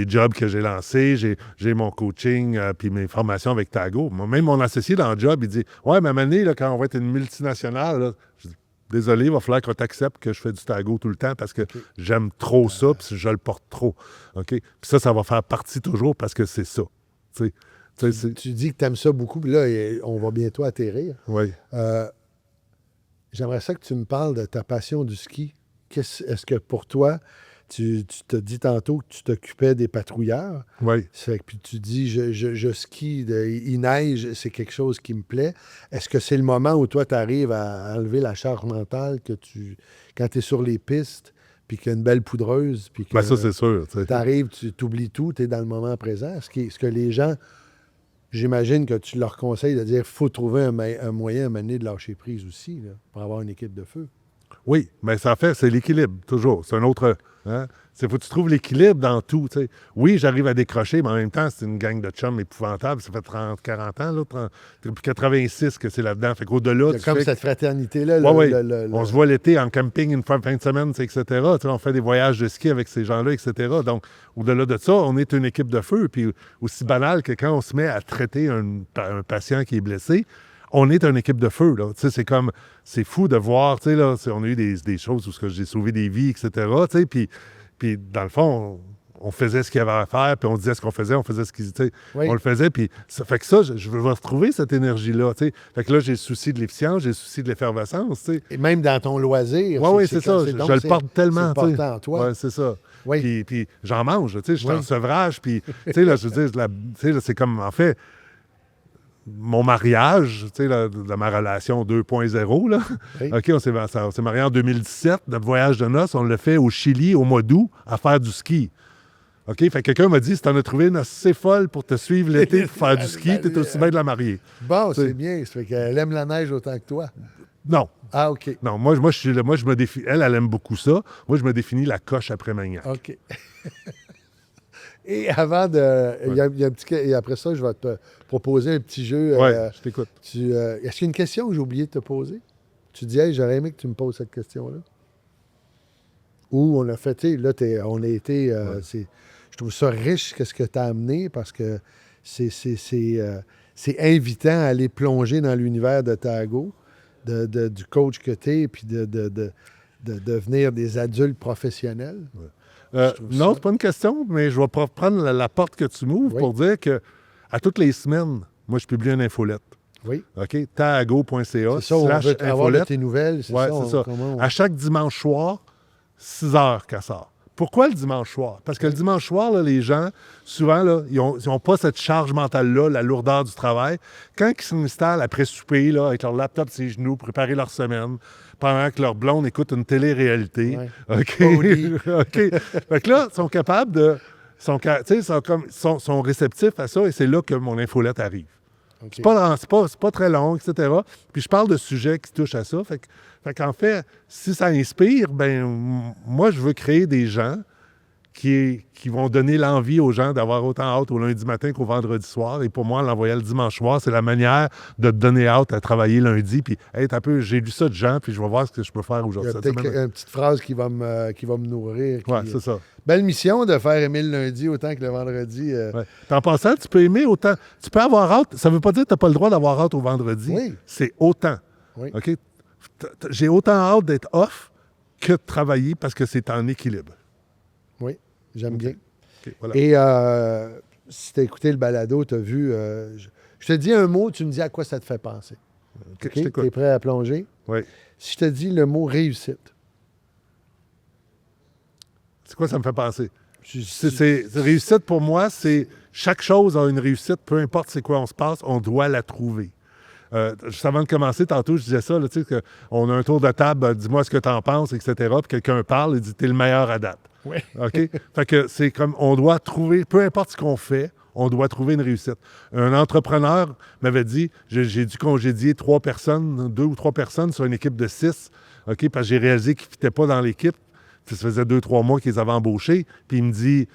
B: Job que j'ai lancé, j'ai mon coaching, puis mes formations avec Tago. Même mon associé dans Job, il dit « Ouais, mais à un moment donné, là, quand on va être une multinationale, là, je dis, désolé, il va falloir qu'on t'accepte que je fais du Tago tout le temps parce que j'aime trop ça, puis je le porte trop. OK? Puis ça va faire partie toujours parce que c'est ça. Tu
A: dis que tu aimes ça beaucoup, puis là, on va bientôt atterrir.
B: Oui.
A: J'aimerais ça que tu me parles de ta passion du ski. Est-ce que pour toi, tu te dis tantôt que tu t'occupais des patrouilleurs?
B: Oui.
A: Puis tu dis, je skie, il neige, c'est quelque chose qui me plaît. Est-ce que c'est le moment où toi, tu arrives à enlever la charge mentale quand tu es sur les pistes, puis qu'il y a une belle poudreuse, puis que
B: ben ça, c'est sûr.
A: tu arrives, tu t'oublies tout, tu es dans le moment présent? Est-ce que les gens... J'imagine que tu leur conseilles de dire qu'il faut trouver un moyen à un moment donné de lâcher prise aussi, là, pour avoir une équipe de feu.
B: Oui, mais ça fait, c'est l'équilibre, toujours. C'est un autre Hein? Faut que tu trouves l'équilibre dans tout. T'sais. Oui, j'arrive à décrocher, mais en même temps, c'est une gang de chums épouvantable. Ça fait 30, 40 ans, là, depuis 86 que c'est là-dedans. Fait qu'au-delà,
A: Il y a comme cette fraternité-là.
B: Oui. On se voit l'été en camping une fin de semaine, etc. On fait des voyages de ski avec ces gens-là, etc. Donc, au-delà de ça, on est une équipe de feu. Puis aussi banal que quand on se met à traiter un patient qui est blessé, on est une équipe de feu. Là. C'est fou de voir, là, on a eu des choses où j'ai sauvé des vies, etc. Puis, dans le fond, on faisait ce qu'il y avait à faire, puis on disait ce qu'on faisait, on faisait ce qu'il disait. On le faisait, puis ça fait que ça, je veux retrouver cette énergie-là. Fait que là, j'ai le souci de l'efficience, j'ai le souci de l'effervescence.
A: Et même dans ton loisir.
B: Oui, c'est ça. Je le porte tellement.
A: C'est important en toi.
B: Oui, c'est ça.
A: Oui.
B: Puis j'en mange, je suis en sevrage, puis là, je veux dire, c'est comme, en fait, mon mariage, de ma relation 2.0, là.
A: Oui.
B: OK, on s'est mariés en 2017. Notre voyage de noces, on l'a fait au Chili au mois d'août à faire du ski. OK? Fait que quelqu'un m'a dit, si t'en as trouvé une assez folle pour te suivre l'été pour faire du ski, t'es aussi bien de la marier.
A: Bon, c'est bien. Ça fait qu'elle aime la neige autant que toi.
B: Non.
A: Ah, OK.
B: Non, moi je me définis. Elle aime beaucoup ça. Moi, je me définis la coche après Magnac.
A: OK. Et avant de. Il y a un petit, et après ça, je vais te proposer un petit jeu.
B: Oui, je t'écoute.
A: Est-ce qu'il y a une question que j'ai oublié de te poser? Tu dis, hey, j'aurais aimé que tu me poses cette question-là. Ou on a fait, tu sais, là, on a été. Je trouve ça riche, ce que tu as amené, parce que c'est invitant à aller plonger dans l'univers de Tago, du coach que tu es, puis de devenir des adultes professionnels.
B: Ouais. Non, c'est pas une question, mais je vais prendre la porte que tu m'ouvres pour dire que à toutes les semaines, moi, je publie une infolette.
A: Oui.
B: OK? Tago.ca.
A: C'est ça, on veut avoir de tes nouvelles.
B: Oui, c'est ça. À chaque dimanche soir, 6 heures qu'elle sort. Pourquoi le dimanche soir? Parce que le dimanche soir, là, les gens, souvent, là, ils n'ont pas cette charge mentale-là, la lourdeur du travail. Quand ils s'installent après souper, là, avec leur laptop sur les genoux, préparer leur semaine, pendant que leur blonde écoute une télé-réalité.
A: Ouais.
B: OK? OK. Fait que là, ils sont capables de... sont réceptifs à ça, et c'est là que mon infolette arrive. Okay. C'est pas très long, etc. Puis je parle de sujets qui touchent à ça. Fait qu'en fait, si ça inspire, ben moi, je veux créer des gens qui vont donner l'envie aux gens d'avoir autant hâte au lundi matin qu'au vendredi soir. Et pour moi, l'envoyer le dimanche soir, c'est la manière de te donner hâte à travailler lundi. Puis, hey, un peu, j'ai lu ça de gens, puis je vais voir ce que je peux faire aujourd'hui.
A: Il y a peut-être une petite phrase qui va me nourrir.
B: Oui, c'est ça.
A: Belle mission de faire aimer le lundi autant que le vendredi.
B: Ouais. En passant, tu peux aimer autant. Tu peux avoir hâte. Ça ne veut pas dire que tu n'as pas le droit d'avoir hâte au vendredi.
A: Oui.
B: C'est autant.
A: Oui.
B: OK? J'ai autant hâte d'être off que de travailler parce que c'est en équilibre.
A: Oui, j'aime bien.
B: Okay, voilà.
A: Et si tu as écouté le balado, tu as vu... je te dis un mot, tu me dis à quoi ça te fait penser.
B: OK? Tu
A: es prêt à plonger?
B: Oui.
A: Si je te dis le mot réussite.
B: C'est quoi ça me fait penser? Réussite pour moi, c'est chaque chose a une réussite, peu importe c'est quoi on se passe, on doit la trouver. Juste avant de commencer, tantôt, je disais ça, tu sais, qu'on a un tour de table, dis-moi ce que tu en penses, etc. Puis quelqu'un parle et dit, t'es le meilleur à date.
A: Oui.
B: OK? Fait que c'est comme, on doit trouver, peu importe ce qu'on fait, on doit trouver une réussite. Un entrepreneur m'avait dit, j'ai dû congédier 2 ou 3 personnes sur une équipe de 6, OK? Parce que j'ai réalisé qu'ils ne fitaient pas dans l'équipe. Ça faisait 2-3 mois qu'ils les avaient embauchés. Puis il me dit,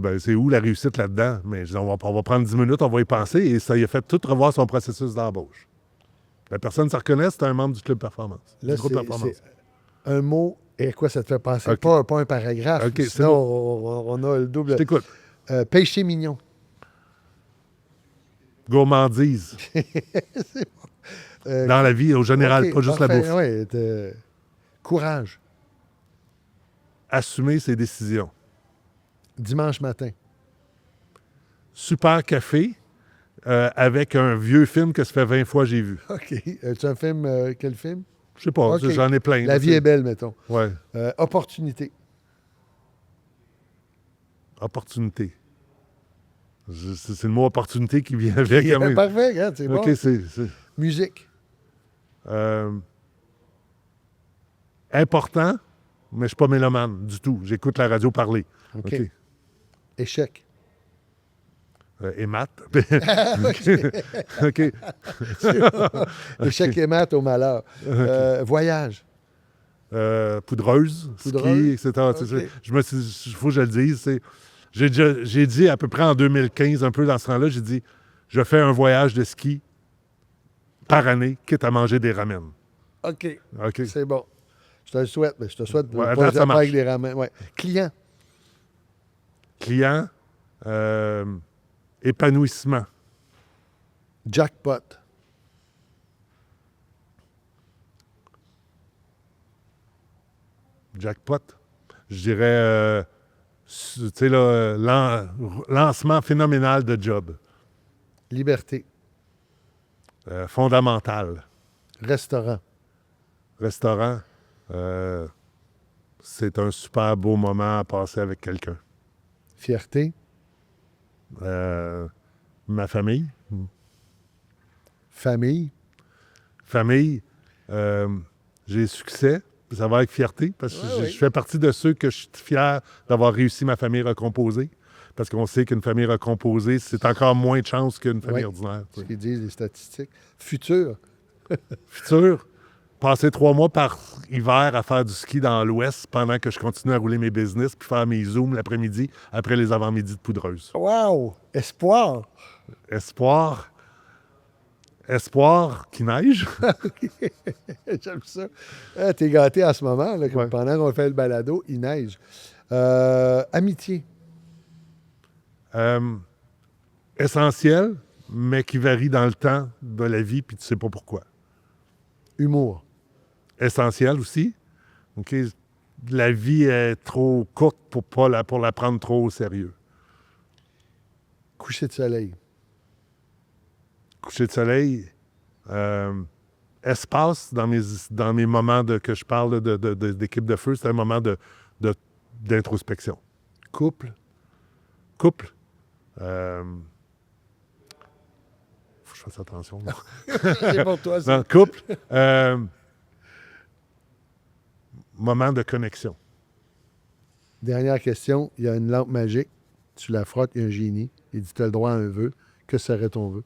B: ben, c'est où la réussite là-dedans? Mais je dis, on va prendre 10 minutes, on va y penser. Et ça, il a fait tout revoir son processus d'embauche. La personne se reconnaît, c'est un membre du Club Performance.
A: Là,
B: du groupe Performance.
A: C'est un mot, et à quoi ça te fait penser?
B: Okay.
A: Pas un paragraphe.
B: Okay,
A: sinon, on a le double.
B: Je t'écoute.
A: Péché mignon.
B: Gourmandise.
A: C'est bon.
B: Dans la vie, au général, pas juste
A: parfait.
B: la bouffe.
A: Oui, courage.
B: Assumer ses décisions.
A: Dimanche matin.
B: Super café avec un vieux film que ça fait 20 fois que j'ai vu.
A: OK. As-tu un film? Quel film?
B: Je sais pas, okay. J'en ai plein.
A: La vie est belle, mettons.
B: Oui.
A: Opportunité.
B: Opportunité. C'est le mot opportunité qui vient avec.
A: Yeah, parfait, regarde, c'est bon.
B: OK, c'est...
A: Musique.
B: Important, mais je ne suis pas mélomane du tout. J'écoute la radio parler.
A: OK. Échec.
B: Et maths. OK.
A: Échec et maths au malheur. Voyage.
B: poudreuse,
A: Poudreuse?
B: ski, etc.
A: OK.
B: Il faut que je le dise. J'ai dit à peu près en 2015, un peu dans ce temps-là, j'ai dit, je fais un voyage de ski par année, quitte à manger des ramen.
A: OK.
B: OK?
A: C'est bon. Je te le souhaite, mais je te souhaite
B: Ouais,
A: pas
B: ça marche.
A: avec des ramen. Ouais. Client.
B: Client, épanouissement.
A: Jackpot.
B: Jackpot. Je dirais, tu sais, là, lancement phénoménal de job.
A: Liberté.
B: Fondamental.
A: Restaurant.
B: Restaurant, c'est un super beau moment à passer avec quelqu'un.
A: Fierté.
B: Ma famille.
A: Famille.
B: Famille, j'ai succès. Ça va avec fierté, parce que
A: Ouais, oui.
B: je fais partie de ceux que je suis fier d'avoir réussi ma famille recomposée. Parce qu'on sait qu'une famille recomposée, c'est encore moins de chance qu'une famille
A: Oui.
B: ordinaire.
A: Ce qu'ils disent les statistiques. Futur.
B: Futur, passer 3 mois par hiver à faire du ski dans l'Ouest pendant que je continue à rouler mes business puis faire mes zooms l'après-midi après les avant-midi de poudreuse.
A: Wow! Espoir.
B: Espoir. Espoir qui neige.
A: J'aime ça. Ah, t'es gâté en ce moment. Là,
B: Ouais.
A: pendant qu'on fait le balado, il neige. Amitié.
B: Essentiel, mais qui varie dans le temps de la vie, puis tu sais pas pourquoi.
A: Humour.
B: Essentiel aussi. OK? La vie est trop courte pour la prendre trop au sérieux.
A: Coucher de soleil.
B: Coucher de soleil, espace dans mes moments que je parle d'équipe de feu, c'est un moment d'introspection.
A: Couple.
B: Couple, faut que je fasse attention. là.
A: C'est pour toi, ça.
B: Non, couple, moment de connexion.
A: Dernière question. Il y a une lampe magique. Tu la frottes, il y a un génie. Il dit, tu as le droit à un vœu. Que serait ton vœu?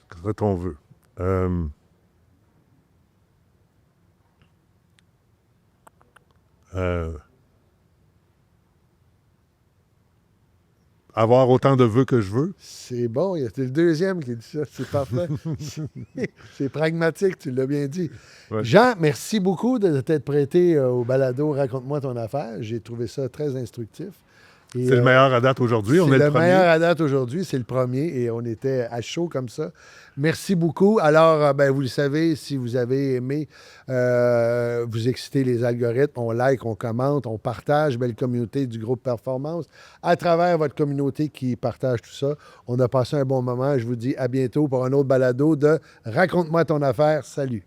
B: Que serait ton vœu? Avoir autant de vœux que je veux.
A: C'est bon. C'est le deuxième qui dit ça. C'est parfait. C'est pragmatique, tu l'as bien dit.
B: Ouais.
A: Jean, merci beaucoup de t'être prêté au balado Raconte-moi ton affaire. J'ai trouvé ça très instructif. Et,
B: C'est le meilleur à date aujourd'hui. On est
A: le
B: le premier.
A: meilleur à date aujourd'hui, c'est le premier et on était à chaud comme ça. Merci beaucoup. Alors, vous le savez, si vous avez aimé, vous excitez les algorithmes, on like, on commente, on partage, belle communauté du groupe Performance. À travers votre communauté qui partage tout ça, on a passé un bon moment. Je vous dis à bientôt pour un autre balado de Raconte-moi ton affaire. Salut.